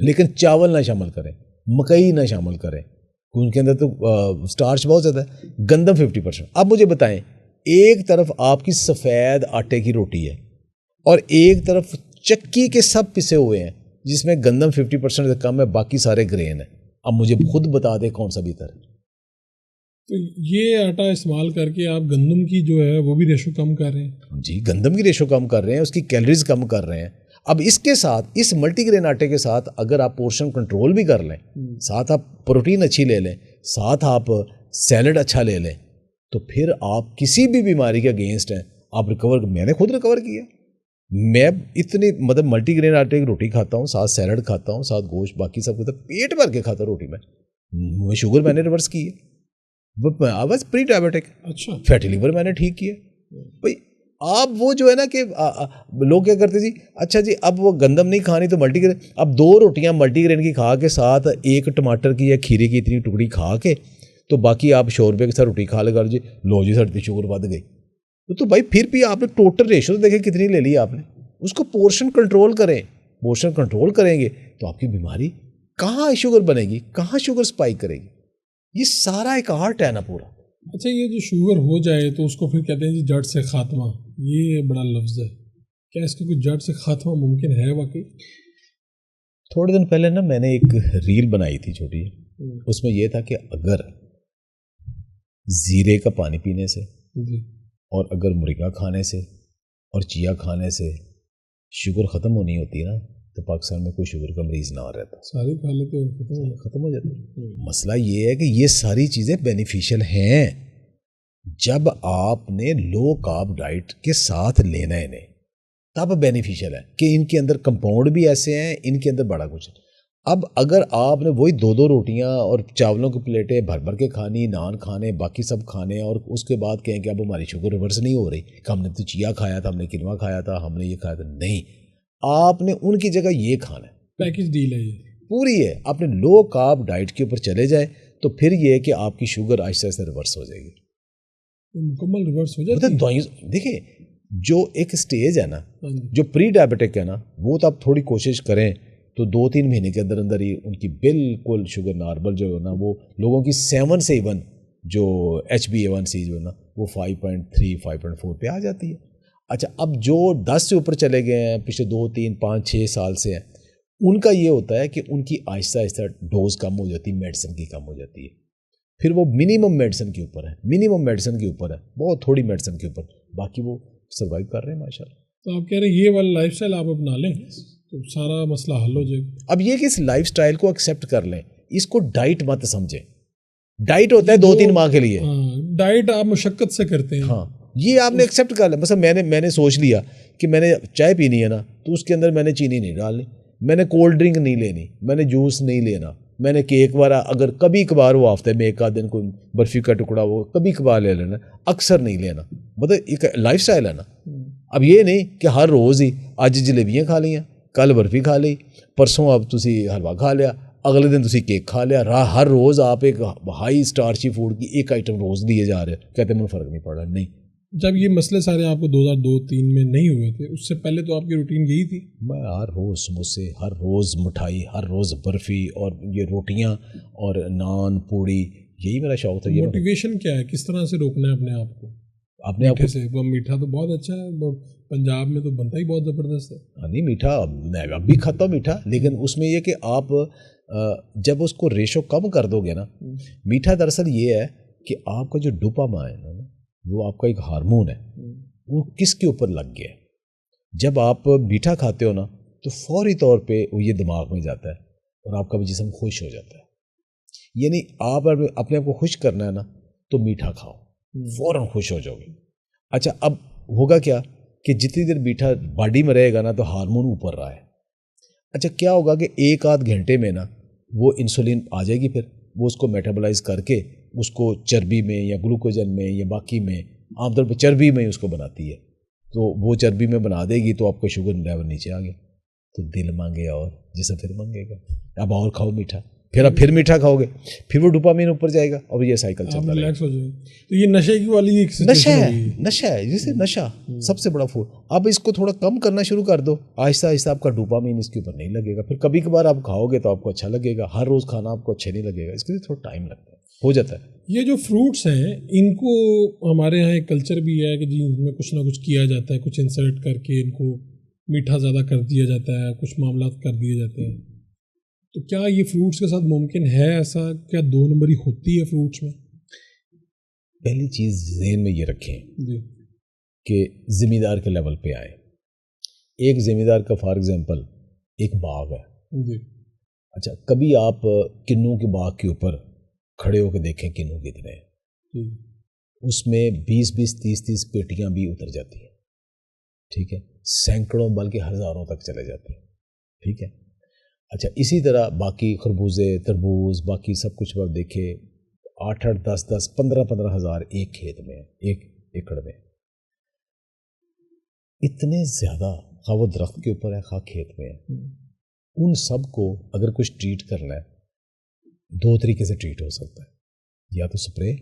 [SPEAKER 1] لیکن چاول نہ شامل کریں, مکئی نہ شامل کریں, ان کے اندر تو سٹارچ بہت زیادہ ہے. گندم 50%. اب مجھے بتائیں, ایک طرف آپ کی سفید آٹے کی روٹی ہے اور ایک طرف چکی کے سب پسے ہوئے ہیں جس میں گندم 50% سے کم ہے, باقی سارے گرین ہیں. اب مجھے خود بتا دیں کون سا بہتر ہے.
[SPEAKER 2] تو یہ آٹا استعمال کر کے آپ گندم کی جو ہے وہ بھی ریشو کم کر رہے ہیں.
[SPEAKER 1] جی گندم کی ریشو کم کر رہے ہیں, اس کی کیلریز کم کر رہے ہیں. اب اس کے ساتھ اس ملٹی گرین آٹے کے ساتھ اگر آپ پورشن کنٹرول بھی کر لیں, ساتھ آپ پروٹین اچھی لے لیں, ساتھ آپ سیلڈ اچھا لے لیں, تو پھر آپ کسی بھی بیماری کے اگینسٹ ہیں, آپ ریکور. میں نے خود ریکور کیا. میں اتنی مطلب ملٹی گرین آٹے کی روٹی کھاتا ہوں, ساتھ سیلڈ کھاتا ہوں, ساتھ گوشت, باقی سب کچھ پیٹ بھر کے کھاتا ہوں روٹی میں. شوگر میں نے ریورس کی ہے, بس پری ڈائبیٹک.
[SPEAKER 2] اچھا
[SPEAKER 1] فیٹی لیور میں نے ٹھیک کیا. بھائی آپ وہ جو ہے نا کہ لوگ کیا کرتے جی اچھا جی اب وہ گندم نہیں کھانی تو ملٹی گرین, اب 2 روٹیاں ملٹی گرین کی کھا کے ساتھ ایک ٹماٹر کی یا کھیرے کی اتنی ٹکڑی کھا کے تو باقی آپ شوربے کے ساتھ روٹی کھا لے گا جی لو جی سڑتی شوگر بڑھ گئی. تو بھائی پھر بھی آپ نے ٹوٹل ریشو دیکھیں کتنی لے لی آپ نے, اس کو پورشن کنٹرول کریں, پورشن کنٹرول کریں گے تو آپ کی بیماری کہاں شوگر بنے گی, کہاں شوگر سپائک کرے گی. یہ سارا ایک آرٹ ہے نا پورا.
[SPEAKER 2] اچھا یہ جو شوگر ہو جائے تو اس کو پھر کہتے ہیں جی جڑ سے خاتمہ, یہ بڑا لفظ ہے, کیا اس کا کوئی جڑ سے خاتمہ ممکن ہے واقعی؟
[SPEAKER 1] تھوڑے دن پہلے نا میں نے ایک ریل بنائی تھی چھوٹی, اس میں یہ تھا کہ اگر زیرے کا پانی پینے سے اور اگر مرغا کھانے سے اور چیا کھانے سے شوگر ختم ہونی ہوتی ہے نا تو پاکستان میں کوئی شوگر کا مریض نہ رہتا,
[SPEAKER 2] ساری کھا لیتے
[SPEAKER 1] ختم ہو جاتی. مسئلہ یہ ہے کہ یہ ساری چیزیں بینیفیشل ہیں جب آپ نے لو کارب ڈائٹ کے ساتھ لینا ہے انہیں, تب بینیفیشل ہے کہ ان کے اندر کمپاؤنڈ بھی ایسے ہیں, ان کے اندر بڑا کچھ. اب اگر آپ نے وہی 2 روٹیاں اور چاولوں کی پلیٹیں بھر بھر کے کھانی, نان کھانے, باقی سب کھانے, اور اس کے بعد کہیں کہ اب ہماری شوگر ریورس نہیں ہو رہی کہ ہم نے تو چیا کھایا تھا, ہم نے کنوا کھایا تھا, ہم نے یہ کھایا تھا, نہیں, آپ نے ان کی جگہ یہ کھانا ہے.
[SPEAKER 2] پیکج ڈیل ہے یہ
[SPEAKER 1] پوری ہے. آپ نے لو کارب ڈائٹ کے اوپر چلے جائیں تو پھر یہ ہے کہ آپ کی شوگر آہستہ آہستہ ریورس ہو جائے گی,
[SPEAKER 2] مکمل ریورس ہو جاتی
[SPEAKER 1] ہے. دیکھیں جو ایک سٹیج ہے نا جو پری ڈائبٹک ہے نا, وہ تو آپ تھوڑی کوشش کریں تو 2-3 مہینے کے اندر اندر ہی ان کی بالکل شوگر نارمل جو ہے نا, وہ لوگوں کی 7 سے ایون جو HbA1c جو ہے نا وہ 5.3 5.4 پہ آ جاتی ہے. اچھا اب جو 10 سے اوپر چلے گئے ہیں پچھلے 2 3 5 6 سال سے ہیں, ان کا یہ ہوتا ہے کہ ان کی آہستہ آہستہ ڈوز کم ہو جاتی ہے, میڈیسن کی کم ہو جاتی ہے, پھر وہ منیمم میڈیسن کے اوپر ہے, منیمم میڈیسن کے اوپر ہے, بہت تھوڑی میڈیسن کے اوپر, باقی وہ سروائیو کر رہے ہیں ماشاء اللہ.
[SPEAKER 2] تو آپ کہہ رہے ہیں یہ والا لائف سٹائل آپ اپنا لیں تو سارا مسئلہ حل ہو جائے گا.
[SPEAKER 1] اب یہ کہ اس لائف سٹائل کو ایکسیپٹ کر لیں, اس کو ڈائٹ مت سمجھیں. ڈائٹ ہوتا ہے 2-3 ماہ کے لیے,
[SPEAKER 2] ڈائٹ آپ مشقت سے کرتے ہیں.
[SPEAKER 1] ہاں یہ آپ نے ایکسیپٹ کر لیا. مثلا میں نے سوچ لیا کہ میں نے چائے پینی ہے نا تو اس کے اندر میں نے چینی نہیں ڈالنی, میں نے کولڈ ڈرنک نہیں لینی, میں نے جوس نہیں لینا, میں نے کیک وغیرہ اگر کبھی کبھار وہ ہفتے میں 1 آدھ دن کوئی برفی کا ٹکڑا وہ کبھی کبھار لے لینا, اکثر نہیں لینا. مطلب ایک لائف سٹائل ہے نا. اب یہ نہیں کہ ہر روز ہی اج جلیبیاں کھا لیاں, کل برفی کھا لی, پرسوں اب تسی حلوہ کھا لیا, اگلے دن تسی کیک کھا لیا. ہر روز آپ ایک ہائی اسٹارچی فوڈ کی ایک آئٹم روز لیے جا رہے, کہتے ہیں مجھے فرق نہیں پڑ رہا. نہیں,
[SPEAKER 2] جب یہ مسئلے سارے آپ کو 2002-03 میں نہیں ہوئے تھے, اس سے پہلے تو آپ کی روٹین یہی تھی؟
[SPEAKER 1] میں ہر روز سموسے, ہر روز مٹھائی, ہر روز برفی اور یہ روٹیاں اور نان پوڑی, یہی میرا شوق تھا. یہ
[SPEAKER 2] موٹیویشن کیا ہے, کس طرح سے روکنا ہے اپنے آپ کو؟
[SPEAKER 1] اپنے آپ
[SPEAKER 2] سے میٹھا تو بہت اچھا ہے, پنجاب میں تو بنتا ہی بہت زبردست ہے.
[SPEAKER 1] نہیں میٹھا میں اب بھی کھاتا ہوں میٹھا, لیکن اس میں یہ کہ آپ جب اس کو ریشو کم کر دو گے نا, میٹھا دراصل یہ ہے کہ آپ کا جو ڈوپامائن ہے نا وہ آپ کا ایک ہارمون ہے, وہ کس کے اوپر لگ گیا ہے. جب آپ میٹھا کھاتے ہو نا تو فوری طور پہ وہ یہ دماغ میں جاتا ہے اور آپ کا بھی جسم خوش ہو جاتا ہے. یعنی آپ اپنے آپ کو خوش کرنا ہے نا تو میٹھا کھاؤ, فوراً خوش ہو جاؤ گے. اچھا اب ہوگا کیا کہ جتنی دیر میٹھا باڈی میں رہے گا نا تو ہارمون اوپر رہا ہے. اچھا کیا ہوگا کہ 1 آدھ گھنٹے میں نا وہ انسولین آ جائے گی, پھر وہ اس کو میٹابلائز کر کے اس کو چربی میں یا گلوکوجن میں یا باقی میں, عام طور پہ چربی میں اس کو بناتی ہے, تو وہ چربی میں بنا دے گی تو آپ کا شوگر لیول نیچے آ گیا, تو دل مانگے اور جسم پھر مانگے گا, اب اور کھاؤ میٹھا, پھر آپ پھر میٹھا کھاؤ گے, پھر وہ ڈوپامین اوپر جائے گا اور یہ سائیکل چلتا رہے گا.
[SPEAKER 2] تو یہ نشے کی والی ایک
[SPEAKER 1] نشہ ہے جسے نشہ سب سے بڑا فوڈ. اب اس کو تھوڑا کم کرنا شروع کر دو, آہستہ آہستہ آپ کا ڈوپامین اس کے اوپر نہیں لگے گا. پھر کبھی کبھار آپ کھاؤ گے تو آپ کو اچھا لگے گا, ہر روز کھانا آپ کو اچھا نہیں لگے گا, اس کے لیے تھوڑا ٹائم لگتا ہے, ہو جاتا ہے.
[SPEAKER 2] یہ جو فروٹس ہیں ان کو ہمارے یہاں ایک کلچر بھی ہے کہ جی ان میں کچھ نہ کچھ کیا جاتا ہے, کچھ انسرٹ کر کے ان کو میٹھا زیادہ کر دیا جاتا ہے, کچھ معاملات کر دیے جاتے ہیں. تو کیا یہ فروٹس کے ساتھ ممکن ہے ایسا, کیا 2 نمبری ہوتی ہے فروٹس میں؟
[SPEAKER 1] پہلی چیز ذہن میں یہ رکھیں
[SPEAKER 2] جی
[SPEAKER 1] کہ ذمہ دار کے لیول پہ آئیں. ایک ذمہ دار کا فار ایگزامپل ایک باغ ہے
[SPEAKER 2] جی,
[SPEAKER 1] اچھا کبھی آپ کنوں کے باغ کے اوپر کھڑے ہو کے دیکھیں کنوں کتنے ہیں, اس میں 20-20 30-30 پیٹیاں بھی اتر جاتی ہیں, ٹھیک ہے, سینکڑوں بلکہ ہزاروں تک چلے جاتے ہیں, ٹھیک ہے. اچھا اسی طرح باقی خربوزے, تربوز, باقی سب کچھ آپ دیکھیں 8-8 10-10 15-15 ہزار ایک کھیت میں, ایک ایکڑ میں. اتنے زیادہ، خواہ وہ درخت کے اوپر ہے خواہ کھیت میں ہے، ان سب کو اگر کچھ ٹریٹ کرنا ہے 2 طریقے سے ٹریٹ ہو سکتا ہے، یا تو سپرے،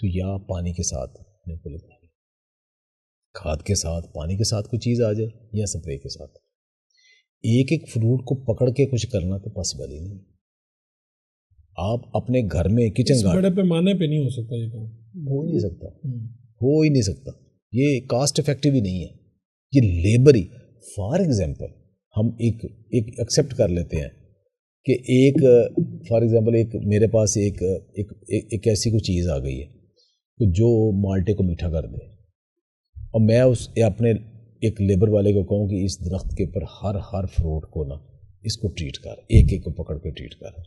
[SPEAKER 1] تو یا پانی کے ساتھ کھاد کے ساتھ، پانی کے ساتھ کوئی چیز آ جائے، یا سپرے کے ساتھ۔ ایک ایک فروٹ کو پکڑ کے کچھ کرنا تو پاسبل ہی نہیں۔ آپ اپنے گھر میں کچن گارڈن،
[SPEAKER 2] بڑے پیمانے پہ نہیں ہو سکتا یہ کام،
[SPEAKER 1] ہو ہی نہیں سکتا، ہو ہی نہیں سکتا، یہ کاسٹ افیکٹو ہی نہیں ہے، یہ لیبر ہی۔ فار ایگزامپل ہم ایک ایکسیپٹ کر لیتے ہیں کہ ایک فار ایگزامپل ایک میرے پاس ایک ایسی کوئی چیز آ گئی ہے کہ جو مالٹے کو میٹھا کر دے، اور میں اپنے ایک لیبر والے کو کہوں کہ اس درخت کے اوپر ہر فروٹ کو نا اس کو ٹریٹ کر، ایک ایک کو پکڑ کے ٹریٹ کر،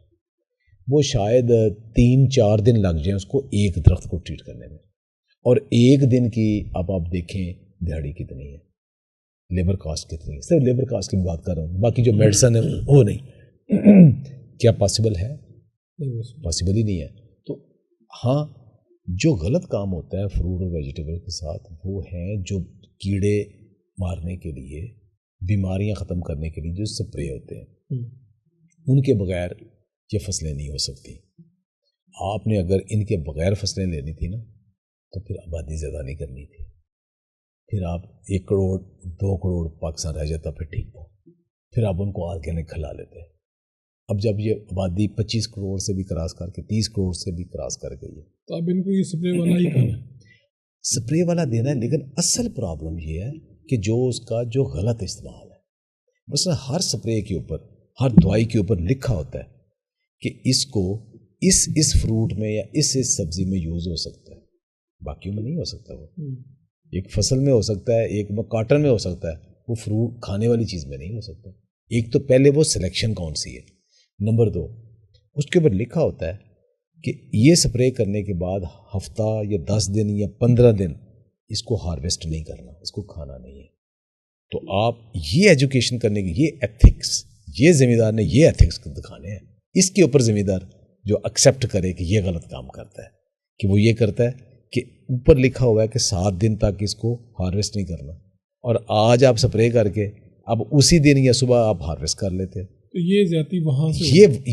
[SPEAKER 1] وہ شاید 3-4 دن لگ جائیں اس کو ایک درخت کو ٹریٹ کرنے میں، اور ایک دن کی آپ دیکھیں دیہڑی کتنی ہے، لیبر کاسٹ کتنی ہے، صرف لیبر کاسٹ کی بات کر رہا ہوں، باقی جو میڈیسن ہے وہ نہیں۔ کیا پاسبل ہے؟ پاسبل ہی نہیں ہے۔ تو ہاں، جو غلط کام ہوتا ہے فروٹ اور ویجیٹیبل کے ساتھ وہ ہیں جو کیڑے مارنے کے لیے، بیماریاں ختم کرنے کے لیے جو سپرے ہوتے ہیں، ان کے بغیر یہ فصلیں نہیں ہو سکتی۔ آپ نے اگر ان کے بغیر فصلیں لینی تھی نا تو پھر آبادی زیادہ نہیں کرنی تھی، پھر آپ 1 کروڑ 2 کروڑ پاکستان رہ جاتا، پھر ٹھیک تھا، پھر آپ ان کو آرگینک کھلا لیتے۔ اب جب یہ آبادی 25 کروڑ سے بھی کراس کر کے 30 کروڑ سے بھی کراس کر گئی ہے
[SPEAKER 2] تو اب ان کو یہ سپرے والا ہی کھانا ہے،
[SPEAKER 1] سپرے والا دینا ہے۔ لیکن اصل پرابلم یہ ہے کہ جو اس کا جو غلط استعمال ہے، مثلا ہر سپرے کے اوپر، ہر دوائی کے اوپر لکھا ہوتا ہے کہ اس کو اس فروٹ میں یا اس سبزی میں یوز ہو سکتا ہے، باقیوں میں نہیں ہو سکتا۔ وہ ایک فصل میں ہو سکتا ہے، ایک کاٹن میں ہو سکتا ہے، وہ فروٹ کھانے والی چیز میں نہیں ہو سکتا۔ ایک تو پہلے وہ سلیکشن کون سی ہے، نمبر 2 اس کے اوپر لکھا ہوتا ہے کہ یہ سپرے کرنے کے بعد ہفتہ یا 10 دن یا 15 دن اس کو ہارویسٹ نہیں کرنا، اس کو کھانا نہیں ہے۔ تو آپ یہ ایجوکیشن کرنے کی، یہ ایتھکس، یہ ذمہ دار نے یہ ایتھکس دکھانے ہیں، اس کے اوپر ذمہ دار جو ایکسیپٹ کرے کہ یہ غلط کام کرتا ہے، کہ وہ یہ کرتا ہے کہ اوپر لکھا ہوا ہے کہ 7 دن تک اس کو ہارویسٹ نہیں کرنا، اور آج آپ سپرے کر کے اب اسی دن یا صبح آپ ہارویسٹ کر لیتے ہیں۔
[SPEAKER 2] تو یہ زیادتی وہاں سے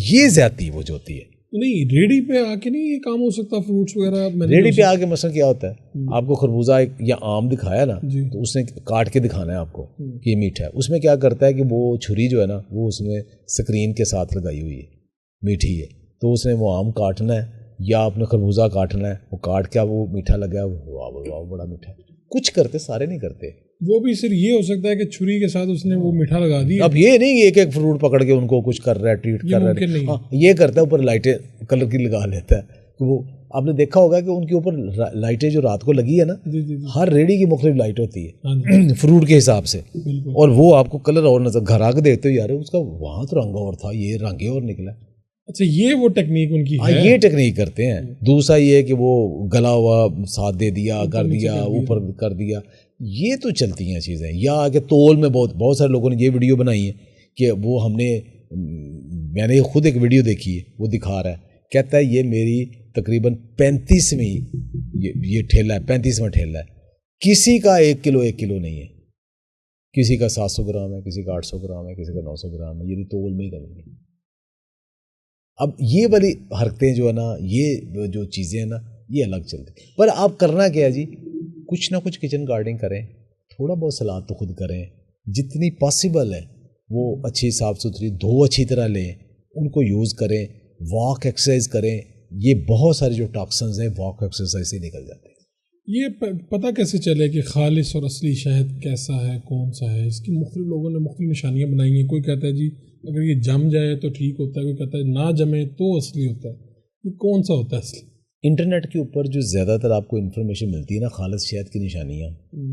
[SPEAKER 1] یہ زیادتی وہ جو ہوتی ہے۔
[SPEAKER 2] نہیں، ریڈی پہ آ کے نہیں یہ کام ہو سکتا، فروٹس وغیرہ
[SPEAKER 1] ریڈی پہ آ کے مثلا کیا ہوتا ہے، آپ کو خربوزہ یا آم دکھایا نا،
[SPEAKER 2] جی،
[SPEAKER 1] تو اس نے کاٹ کے دکھانا ہے آپ کو کہ یہ میٹھا ہے۔ اس میں کیا کرتا ہے کہ وہ چھری جو ہے نا وہ اس میں سکرین کے ساتھ لگائی ہوئی ہے، میٹھی ہے، تو اس نے وہ آم کاٹنا ہے یا آپ نے خربوزہ کاٹنا ہے، وہ کاٹ کے وہ میٹھا لگا ہے، واہ بڑا میٹھا ہے۔ کچھ کرتے، سارے نہیں کرتے۔
[SPEAKER 2] وہ بھی صرف یہ ہو سکتا ہے کہ چھری کے ساتھ اس نے وہ میٹھا لگا دیا۔
[SPEAKER 1] اب یہ نہیں ایک ایک فروٹ پکڑ کے ان کو کچھ کر رہا ہے، ٹریٹ کر رہا ہے، ہاں یہ کرتا ہے، اوپر لائٹیں کلر کی لگا لیتا ہے۔ وہ آپ نے دیکھا ہوگا کہ ان کے اوپر لائٹیں جو رات کو لگی ہے نا، ہر ریڑھی کی مختلف لائٹ ہوتی ہے فروٹ کے حساب سے، اور وہ آپ کو کلر اور نظر گھر آ کے دیکھتے ہو، یار اس کا وہاں تو رنگ اور تھا، یہ رنگ اور نکلا۔
[SPEAKER 2] اچھا، یہ وہ ٹیکنیک ان کی ہے،
[SPEAKER 1] یہ ٹیکنیک کرتے ہیں۔ دوسرا یہ ہے کہ وہ گلا ہوا ساتھ دے دیا، کر دیا، اوپر کر دیا، یہ تو چلتی ہیں چیزیں۔ یا کہ تول میں بہت سارے لوگوں نے یہ ویڈیو بنائی ہے کہ وہ میں نے خود ایک ویڈیو دیکھی ہے، وہ دکھا رہا ہے، کہتا ہے یہ میری تقریباً 35ویں یہ ٹھیلا ہے، 35واں ٹھیلا ہے، کسی کا 1 کلو نہیں ہے، کسی کا 700 گرام ہے، کسی کا 800 گرام ہے، کسی کا 900 گرام ہے، یہ تول میں ہی کریں گے۔ اب یہ والی حرکتیں جو ہے نا، یہ جو چیزیں ہیں نا، یہ الگ چلتی۔ پر آپ کرنا کیا ہے جی، کچھ نہ کچھ کچن گارڈننگ کریں، تھوڑا بہت سلاد تو خود کریں، جتنی پاسبل ہے وہ اچھی صاف ستھری دھو اچھی طرح لیں، ان کو یوز کریں، واک ایکسرسائز کریں۔ یہ بہت سارے جو ٹاکسنز ہیں واک ایکسرسائز سے نکل جاتے ہیں۔
[SPEAKER 2] یہ پتہ کیسے چلے کہ خالص اور اصلی شہد کیسا ہے، کون سا ہے؟ اس کی مختلف لوگوں نے مختلف نشانیاں بنائی ہیں۔ کوئی کہتا ہے جی اگر یہ جم جائے تو ٹھیک ہوتا ہے، کوئی کہتا ہے نہ جمے تو اصلی ہوتا ہے۔ یہ کون سا ہوتا ہے اصلی؟
[SPEAKER 1] انٹرنیٹ کے اوپر جو زیادہ تر آپ کو انفارمیشن ملتی ہے نا خالص شہد کی نشانیاں،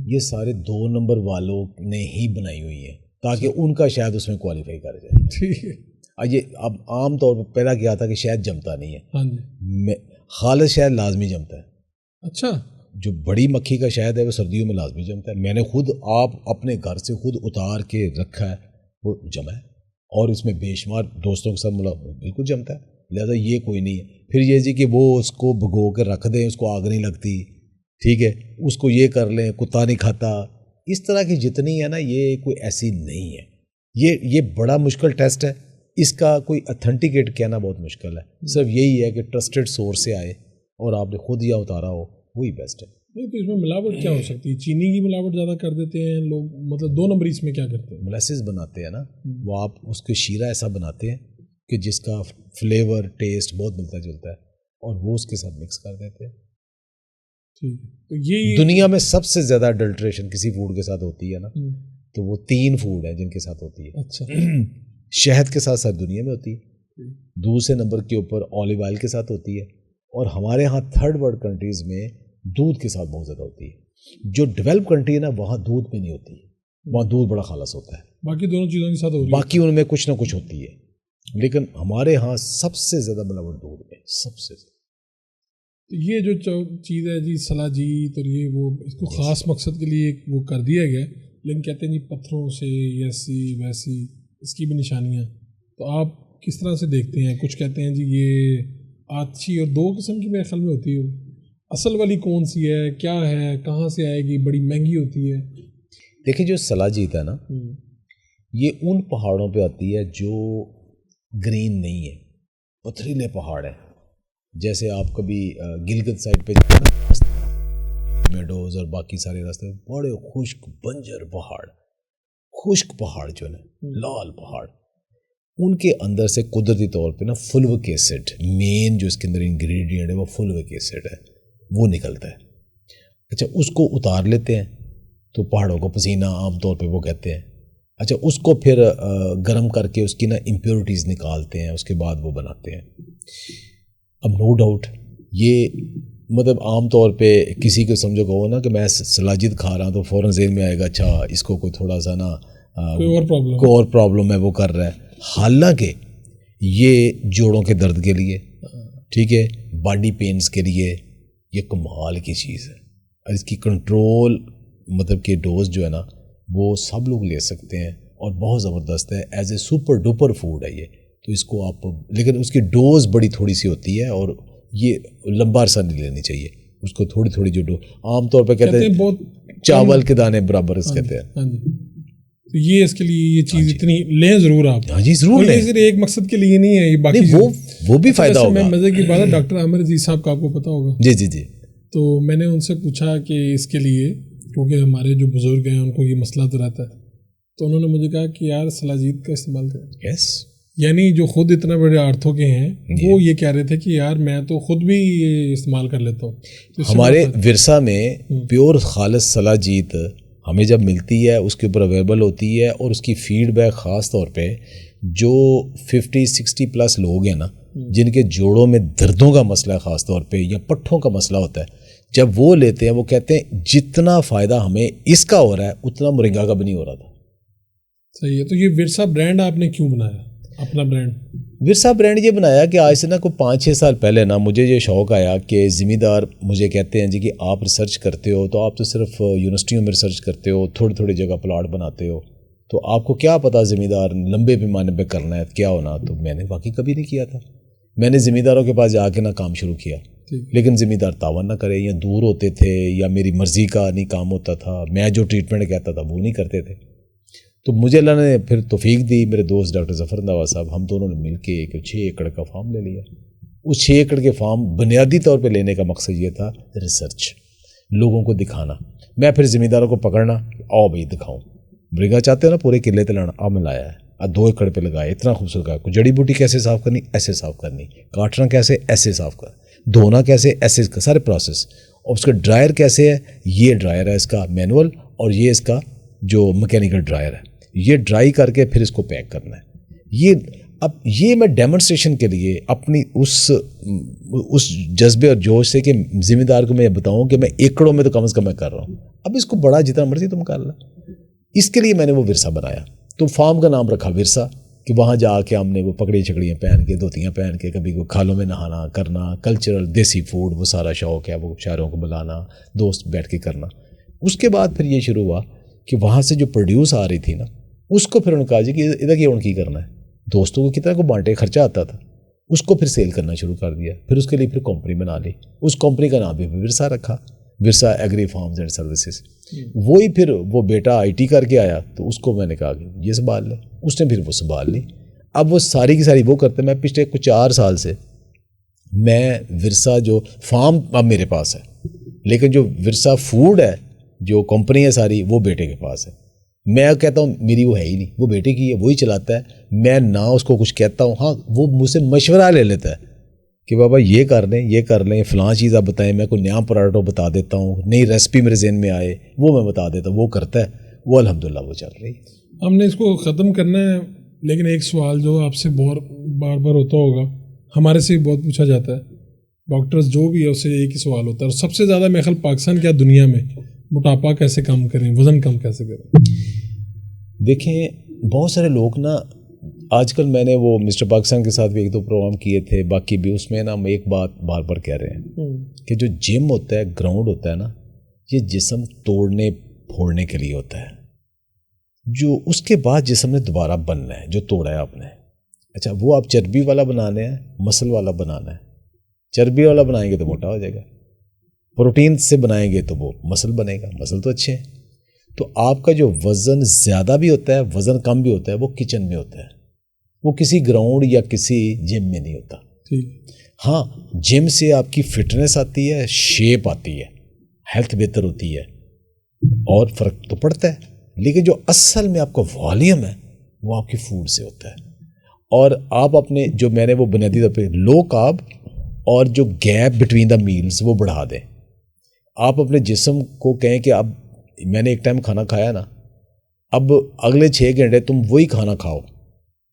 [SPEAKER 1] یہ سارے 2 نمبر والوں نے ہی بنائی ہوئی ہیں تاکہ ان کا شہد اس میں کوالیفائی کر جائے۔
[SPEAKER 2] ٹھیک ہے۔
[SPEAKER 1] یہ اب عام طور پر پہلا کیا تھا کہ شہد جمتا نہیں ہے،
[SPEAKER 2] ہاں جی،
[SPEAKER 1] خالص شہد لازمی جمتا ہے۔
[SPEAKER 2] اچھا،
[SPEAKER 1] جو بڑی مکھی کا شہد ہے وہ سردیوں میں لازمی جمتا ہے۔ میں نے خود اپنے گھر سے خود اتار کے رکھا ہے، وہ جمع ہے، اور اس میں بے شمار دوستوں کے ساتھ بالکل جمتا ہے، لہذا یہ کوئی نہیں ہے۔ پھر یہ جی کہ وہ اس کو بھگو کے رکھ دیں، اس کو آگ نہیں لگتی، ٹھیک ہے، اس کو یہ کر لیں، کتا نہیں کھاتا، اس طرح کی جتنی ہے نا یہ کوئی ایسی نہیں ہے. یہ بڑا مشکل ٹیسٹ ہے, اس کا کوئی اتھینٹیکیٹ کہنا بہت مشکل ہے. صرف یہی ہے کہ ٹرسٹڈ سورس سے آئے اور آپ نے خود یا اتارا ہو, وہی بیسٹ ہے.
[SPEAKER 2] نہیں تو اس میں ملاوٹ کیا ہو سکتی ہے؟ چینی کی ملاوٹ زیادہ کر دیتے ہیں لوگ, مطلب 2 نمبر اس میں کیا کرتے ہیں؟
[SPEAKER 1] مولیسز بناتے ہیں نا وہ, آپ اس کے شیرہ ایسا بناتے ہیں کہ جس کا فلیور ٹیسٹ بہت ملتا جلتا ہے, اور وہ اس کے ساتھ مکس کر دیتے ہیں.
[SPEAKER 2] ٹھیک ہے, تو یہ
[SPEAKER 1] دنیا میں سب سے زیادہ اڈلٹریشن کسی فوڈ کے ساتھ ہوتی ہے نا, تو وہ 3 فوڈ ہیں جن کے ساتھ ہوتی ہے.
[SPEAKER 2] اچھا,
[SPEAKER 1] شہد کے ساتھ ساری دنیا میں ہوتی ہے, دوسرے نمبر کے اوپر اولیو آئل کے ساتھ ہوتی ہے, اور ہمارے ہاں 3rd ورلڈ کنٹریز میں دودھ کے ساتھ بہت زیادہ ہوتی ہے. جو ڈیولپ کنٹری ہے نا وہاں دودھ میں نہیں ہوتی ہے, وہاں دودھ بڑا خالص ہوتا ہے,
[SPEAKER 2] باقی دونوں چیزوں کے ساتھ ہو رہی ہے,
[SPEAKER 1] باقی ان میں کچھ نہ کچھ ہوتی ہے. لیکن ہمارے ہاں سب سے زیادہ ملاوٹ دودھ میں, سب سے زیادہ.
[SPEAKER 2] تو یہ جو چیز ہے جی سلاجیت, اور یہ وہ اس کو خاص مقصد کے لیے وہ کر دیا گیا, لیکن کہتے ہیں جی پتھروں سے ایسی ویسی اس کی بھی نشانیاں. تو آپ کس طرح سے دیکھتے ہیں؟ کچھ کہتے ہیں جی یہ آتشی, اور 2 قسم کی میرے خیال میں ہوتی ہے. اصل والی کون سی ہے, کیا ہے, کہاں سے آئے گی, بڑی مہنگی ہوتی ہے؟
[SPEAKER 1] دیکھیں جو سلاجیت ہے نا یہ ان پہاڑوں پہ آتی ہے جو گرین نہیں ہے, پتھریلے پہاڑ ہیں. جیسے آپ کبھی گلگت سائڈ پہ جائیں نا, میڈوز اور باقی سارے راستے, بڑے خشک بنجر پہاڑ, خشک پہاڑ جو ہے لال پہاڑ, ان کے اندر سے قدرتی طور پہ نا فلوک ایسڈ, مین جو اس کے اندر انگریڈینٹ ہے وہ فلوک ایسڈ ہے, وہ نکلتا ہے. اچھا اس کو اتار لیتے ہیں تو پہاڑوں کو پسینہ عام طور پہ وہ کہتے ہیں. اچھا اس کو پھر گرم کر کے اس کی نا امپیورٹیز نکالتے ہیں, اس کے بعد وہ بناتے ہیں. اب نو ڈاؤٹ یہ مطلب عام طور پہ کسی کو سمجھو کہو نا کہ میں سلاجت کھا رہا ہوں تو فوراً ذہن میں آئے گا اچھا اس کو کوئی تھوڑا سا نا کوئی اور پرابلم ہے وہ کر رہا ہے. حالانکہ یہ جوڑوں کے درد کے لیے, ٹھیک ہے, باڈی پینز کے لیے یہ کمال کی چیز ہے. اور اس کی کنٹرول مطلب کہ ڈوز جو ہے نا وہ سب لوگ لے سکتے ہیں, اور بہت زبردست ہے, as a super duper food ہے یہ. تو اس کو آپ, لیکن اس کی ڈوز بڑی تھوڑی سی ہوتی ہے, اور یہ لمبا عرصہ نہیں لینی چاہیے اس کو. تھوڑی تھوڑی جو ڈوز عام طور پہ کہتے ہیں بہت چاول کے دانے برابر اس کہتے ہیں.
[SPEAKER 2] تو یہ اس کے لیے یہ چیز اتنی لیں ضرور آپ.
[SPEAKER 1] ہاں جی ضرور لیں,
[SPEAKER 2] صرف ایک مقصد کے لیے نہیں ہے یہ, باقی
[SPEAKER 1] وہ بھی فائدہ ہوگا.
[SPEAKER 2] میں مزے کی بات ہے, ڈاکٹر عامر عزیز صاحب کا آپ کو پتا ہوگا.
[SPEAKER 1] جی جی جی.
[SPEAKER 2] تو میں نے ان سے پوچھا کہ اس کے لیے, کیونکہ ہمارے جو بزرگ ہیں ان کو یہ مسئلہ تو رہتا ہے, تو انہوں نے مجھے کہا کہ یار سلاجیت کا استعمال کریں.
[SPEAKER 1] یس,
[SPEAKER 2] یعنی جو خود اتنا بڑے آرتھوں کے ہیں وہ یہ کہہ رہے تھے کہ یار میں تو خود بھی یہ استعمال کر لیتا ہوں.
[SPEAKER 1] ہمارے ورثہ میں پیور خالص سلاجیت ہمیں جب ملتی ہے, اس کے اوپر اویلیبل ہوتی ہے, اور اس کی فیڈ بیک خاص طور پہ جو 50-60+ لوگ ہیں نا جن کے جوڑوں میں دردوں کا مسئلہ ہے خاص طور پہ, یا پٹھوں کا مسئلہ ہوتا ہے, جب وہ لیتے ہیں وہ کہتے ہیں جتنا فائدہ ہمیں اس کا ہو رہا ہے اتنا مرنگا کا بھی نہیں ہو رہا تھا.
[SPEAKER 2] صحیح ہے. تو یہ ورثہ برانڈ آپ نے کیوں بنایا, اپنا برانڈ؟
[SPEAKER 1] ورثہ برانڈ یہ بنایا کہ آج سے نا کوئی 5-6 سال پہلے نا مجھے یہ شوق آیا کہ ذمہ دار مجھے کہتے ہیں جی کہ آپ ریسرچ کرتے ہو تو آپ تو صرف یونیورسٹیوں میں ریسرچ کرتے ہو, تھوڑی تھوڑی جگہ پلاٹ بناتے ہو, تو آپ کو کیا پتہ ذمہ دار لمبے پیمانے پہ کرنا ہے کیا ہونا. تو میں نے باقی کبھی نہیں کیا تھا. میں نے ذمہ داروں کے پاس جا کے نا کام شروع کیا, لیکن ذمہ دار تعاون نہ کرے, یا دور ہوتے تھے, یا میری مرضی کا نہیں کام ہوتا تھا, میں جو ٹریٹمنٹ کہتا تھا وہ نہیں کرتے تھے. تو مجھے اللہ نے پھر توفیق دی, میرے دوست ڈاکٹر ظفر انداوا صاحب, ہم دونوں نے مل کے ایک 6 ایکڑ کا فارم لے لیا. اس 6 ایکڑ کے فارم بنیادی طور پہ لینے کا مقصد یہ تھا ریسرچ, لوگوں کو دکھانا. میں پھر ذمہ داروں کو پکڑنا, آؤ بھائی دکھاؤں, برگا چاہتے ہو نا پورے قلعے تلانا, اب میں لایا ہے, 2 ایکڑ پہ لگایا, اتنا خوبصورت ہے. جڑی بوٹی کیسے صاف کرنی, ایسے صاف کرنی, کاٹنا کیسے, ایسے صاف کر, دھونا کیسے, ایسے سارے پروسیس. اور اس کا ڈرائر کیسے ہے, یہ ڈرائر ہے اس کا مینول, اور یہ اس کا جو میکینیکل ڈرائر ہے, یہ ڈرائی کر کے پھر اس کو پیک کرنا ہے. یہ میں ڈیمونسٹریشن کے لیے اپنی اس جذبے اور جوش سے کہ ذمہ دار کو میں بتاؤں کہ میں ایکڑوں میں تو کم از کم میں کر رہا ہوں, اب اس کو بڑا جتنا مرضی تم کر لو. اس کے لیے میں نے وہ ورثہ بنایا. تو فارم کا نام رکھا ورثہ, کہ وہاں جا کے ہم نے وہ پگڑی چھکڑیاں پہن کے, دھوتیاں پہن کے, کبھی کوئی کھالوں میں نہانا کرنا, کلچرل دیسی فوڈ وہ سارا شوق ہے, وہ شاعروں کو بلانا, دوست بیٹھ کے کرنا. اس کے بعد پھر یہ شروع ہوا کہ وہاں سے جو پروڈیوس آ رہی تھی نا, اس کو پھر انہوں نے کہا جی کہ ادھر کیا ان کی کرنا ہے, دوستوں کو کتنا کو بانٹے, خرچہ آتا تھا, اس کو پھر سیل کرنا شروع کر دیا. پھر اس کے لیے پھر کمپنی بنا لی, اس کمپنی کا نام بھی ورثہ رکھا. ورثہ ایگری فارمز اینڈ سروسز. وہی پھر وہ بیٹا آئی ٹی کر کے آیا تو اس کو میں نے کہا کہ یہ سنبھال لے, اس نے پھر وہ سنبھال لی. اب وہ ساری کی ساری وہ کرتے. میں پچھلے کچھ 4 سال سے میں ورثہ جو فارم اب میرے پاس ہے, لیکن جو ورثہ فوڈ ہے جو کمپنی ہے ساری وہ بیٹے کے پاس ہے. میں کہتا ہوں میری وہ ہے ہی نہیں, وہ بیٹے کی ہے, وہی چلاتا ہے. میں نہ اس کو کچھ کہتا ہوں, ہاں وہ مجھ سے مشورہ لے لیتا ہے کہ بابا یہ کر لیں فلاں چیز آپ بتائیں, میں کوئی نیا پراٹھا بتا دیتا ہوں, نئی ریسپی میرے ذہن میں آئے وہ میں بتا دیتا ہوں, وہ کرتا ہے, وہ الحمدللہ وہ چل رہی ہے.
[SPEAKER 2] ہم نے اس کو ختم کرنا ہے, لیکن ایک سوال جو آپ سے بار بار ہوتا ہوگا, ہمارے سے بھی بہت پوچھا جاتا ہے, ڈاکٹرز جو بھی ہے اس سے ایک ہی سوال ہوتا ہے, اور سب سے زیادہ میرے خیال پاکستان کیا دنیا میں موٹاپا کیسے کم کریں, وزن کم کیسے کریں.
[SPEAKER 1] دیکھیں بہت سارے لوگ نا آج کل, میں نے وہ مسٹر پاکستان کے ساتھ بھی 1-2 پروگرام کیے تھے, باقی بھی اس میں نا ہم ایک بات بار بار کہہ رہے ہیں کہ جو جم ہوتا ہے, گراؤنڈ ہوتا ہے نا, یہ جسم توڑنے پھوڑنے کے لیے ہوتا ہے. جو اس کے بعد جسم نے دوبارہ بننا ہے جو توڑا ہے آپ نے. اچھا وہ آپ چربی والا بنانے ہیں, مسل والا بنانا ہے. چربی والا بنائیں گے تو موٹا ہو جائے گا, پروٹین سے بنائیں گے تو وہ مسل بنے گا, مسل تو اچھے ہیں. تو آپ کا جو وزن زیادہ بھی ہوتا ہے, وزن کم بھی ہوتا ہے, وہ کچن میں ہوتا ہے, وہ کسی گراؤنڈ یا کسی جم میں نہیں ہوتا. ہاں جم سے آپ کی فٹنس آتی ہے, شیپ آتی ہے, ہیلتھ بہتر ہوتی ہے اور فرق تو پڑتا ہے, لیکن جو اصل میں آپ کا والیوم ہے وہ آپ کے فوڈ سے ہوتا ہے. اور آپ اپنے جو میں نے وہ بنیادی طور پہ لو کارب اور جو گیپ بٹوین دا میلز وہ بڑھا دیں. آپ اپنے جسم کو کہیں کہ اب میں نے ایک ٹائم کھانا کھایا نا, اب اگلے 6 گھنٹے تم وہی کھانا کھاؤ.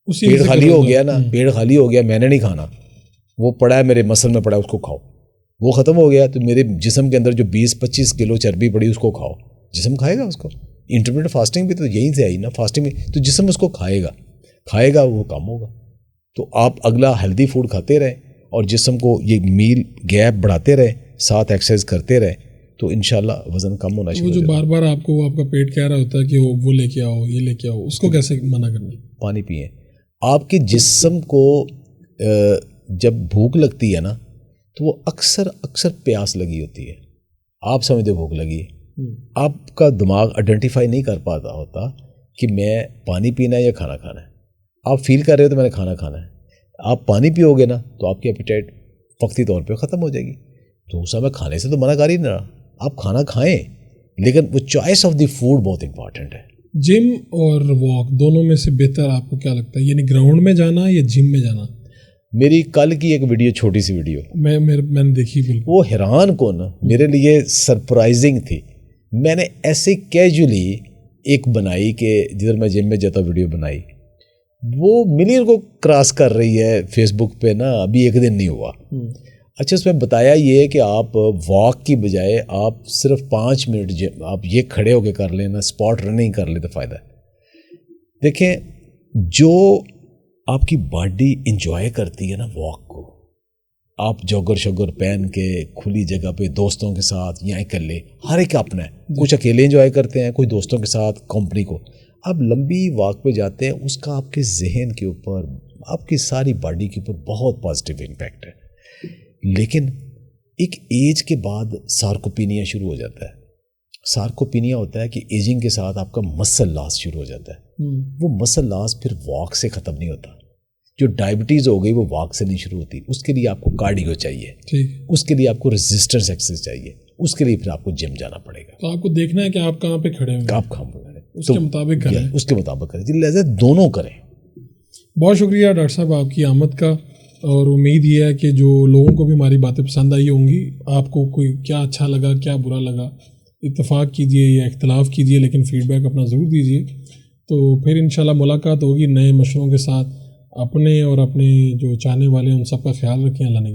[SPEAKER 1] پیٹ خالی ہو گیا نا, پیٹ خالی ہو گیا, میں نے نہیں کھانا, وہ پڑا ہے میرے مسل میں پڑا ہے, اس کو کھاؤ. وہ ختم ہو گیا تو میرے جسم کے اندر جو 20-25 کلو چربی پڑی اس کو کھاؤ. جسم کھائے گا اس کو. انٹرمیڈیٹ فاسٹنگ بھی تو یہیں سے آئی نا, فاسٹنگ میں تو جسم اس کو کھائے گا وہ کم ہوگا. تو آپ اگلا ہیلدی فوڈ کھاتے رہیں اور جسم کو یہ میل گیپ بڑھاتے رہیں, ساتھ ایکسرسائز کرتے رہیں, تو انشاءاللہ وزن کم ہونا شروع ہو جائے گا.
[SPEAKER 2] وہ جو بار بار آپ کو آپ کا پیٹ کہہ رہا ہوتا ہے کہ وہ لے کے آؤ, یہ لے کے آؤ, اس کو کیسے منع کرنا؟
[SPEAKER 1] پانی پئیں. آپ کے جسم کو جب بھوک لگتی ہے نا تو وہ اکثر پیاس لگی ہوتی ہے. آپ سمجھتے بھوک لگی, آپ کا دماغ آئیڈینٹیفائی نہیں کر پاتا ہوتا کہ میں پانی پینا ہے یا کھانا کھانا ہے. آپ فیل کر رہے ہو تو میں نے کھانا کھانا ہے, آپ پانی پیو گے نا تو آپ کی ایپیٹائٹ وقتی طور پہ ختم ہو جائے گی. تو اس میں کھانے سے تو منع کر ہی نہیں رہا, آپ کھانا کھائیں, لیکن وہ چوائس آف دی فوڈ بہت امپورٹنٹ ہے.
[SPEAKER 2] جم اور واک دونوں میں سے بہتر آپ کو کیا لگتا ہے, یعنی گراؤنڈ میں جانا یا جم میں جانا؟
[SPEAKER 1] میری کل کی ایک ویڈیو, چھوٹی سی ویڈیو
[SPEAKER 2] میں نے دیکھی, بالکل
[SPEAKER 1] وہ حیران کن میرے لیے سرپرائزنگ تھی. میں نے ایسے کیجولی ایک بنائی کہ جدھر میں جم میں جاتا ویڈیو بنائی, وہ ملین کو کراس کر رہی ہے فیس بک پہ نا, ابھی 1 دن نہیں ہوا. اچھا اس میں بتایا یہ کہ آپ واک کی بجائے آپ صرف 5 منٹ آپ یہ کھڑے ہو کے کر لیں نا, اسپاٹ رننگ کر لیں تو فائدہ ہے. دیکھیں جو آپ کی باڈی انجوائے کرتی ہے نا واک کو, آپ جوگر شوگر پہن کے کھلی جگہ پہ دوستوں کے ساتھ یا اکیلے, ہر ایک اپنا ہے. کچھ اکیلے انجوائے کرتے ہیں, کوئی دوستوں کے ساتھ کمپنی کو. آپ لمبی واک پہ جاتے ہیں, اس کا آپ کے ذہن کے اوپر, آپ کی ساری باڈی کے اوپر بہت پازیٹیو امپیکٹ ہے. لیکن ایک ایج کے بعد سارکوپینیا شروع ہو جاتا ہے. سارکوپینیا ہوتا ہے کہ ایجنگ کے ساتھ آپ کا مسل لاس شروع ہو جاتا ہے. وہ مسل لاس پھر واک سے ختم نہیں ہوتا. جو ڈائبٹیز ہو گئی وہ واک سے نہیں شروع ہوتی. اس کے لیے آپ کو کارڈیو چاہیے, اس کے لیے آپ کو ریزسٹنس ایکسرسائز چاہیے, اس کے لیے پھر آپ کو جم جانا پڑے گا.
[SPEAKER 2] تو آپ کو دیکھنا ہے کہ آپ کہاں پہ کھڑے ہیں,
[SPEAKER 1] آپ کہاں پہ کھڑے ہیں,
[SPEAKER 2] اس کے مطابق کریں.
[SPEAKER 1] اس کے مطابق کریں, لہذا دونوں کریں.
[SPEAKER 2] بہت شکریہ ڈاکٹر صاحب آپ کی آمد کا, اور امید یہ ہے کہ جو لوگوں کو بھی ہماری باتیں پسند آئی ہوں گی. آپ کو کوئی کیا اچھا لگا, کیا برا لگا, اتفاق کیجیے یا اختلاف کیجیے, لیکن فیڈ بیک اپنا ضرور دیجیے. تو پھر انشاءاللہ ملاقات ہوگی نئے مشوروں کے ساتھ. اپنے اور اپنے جو چاہنے والے ہیں ان سب کا خیال رکھیں. اللہ نے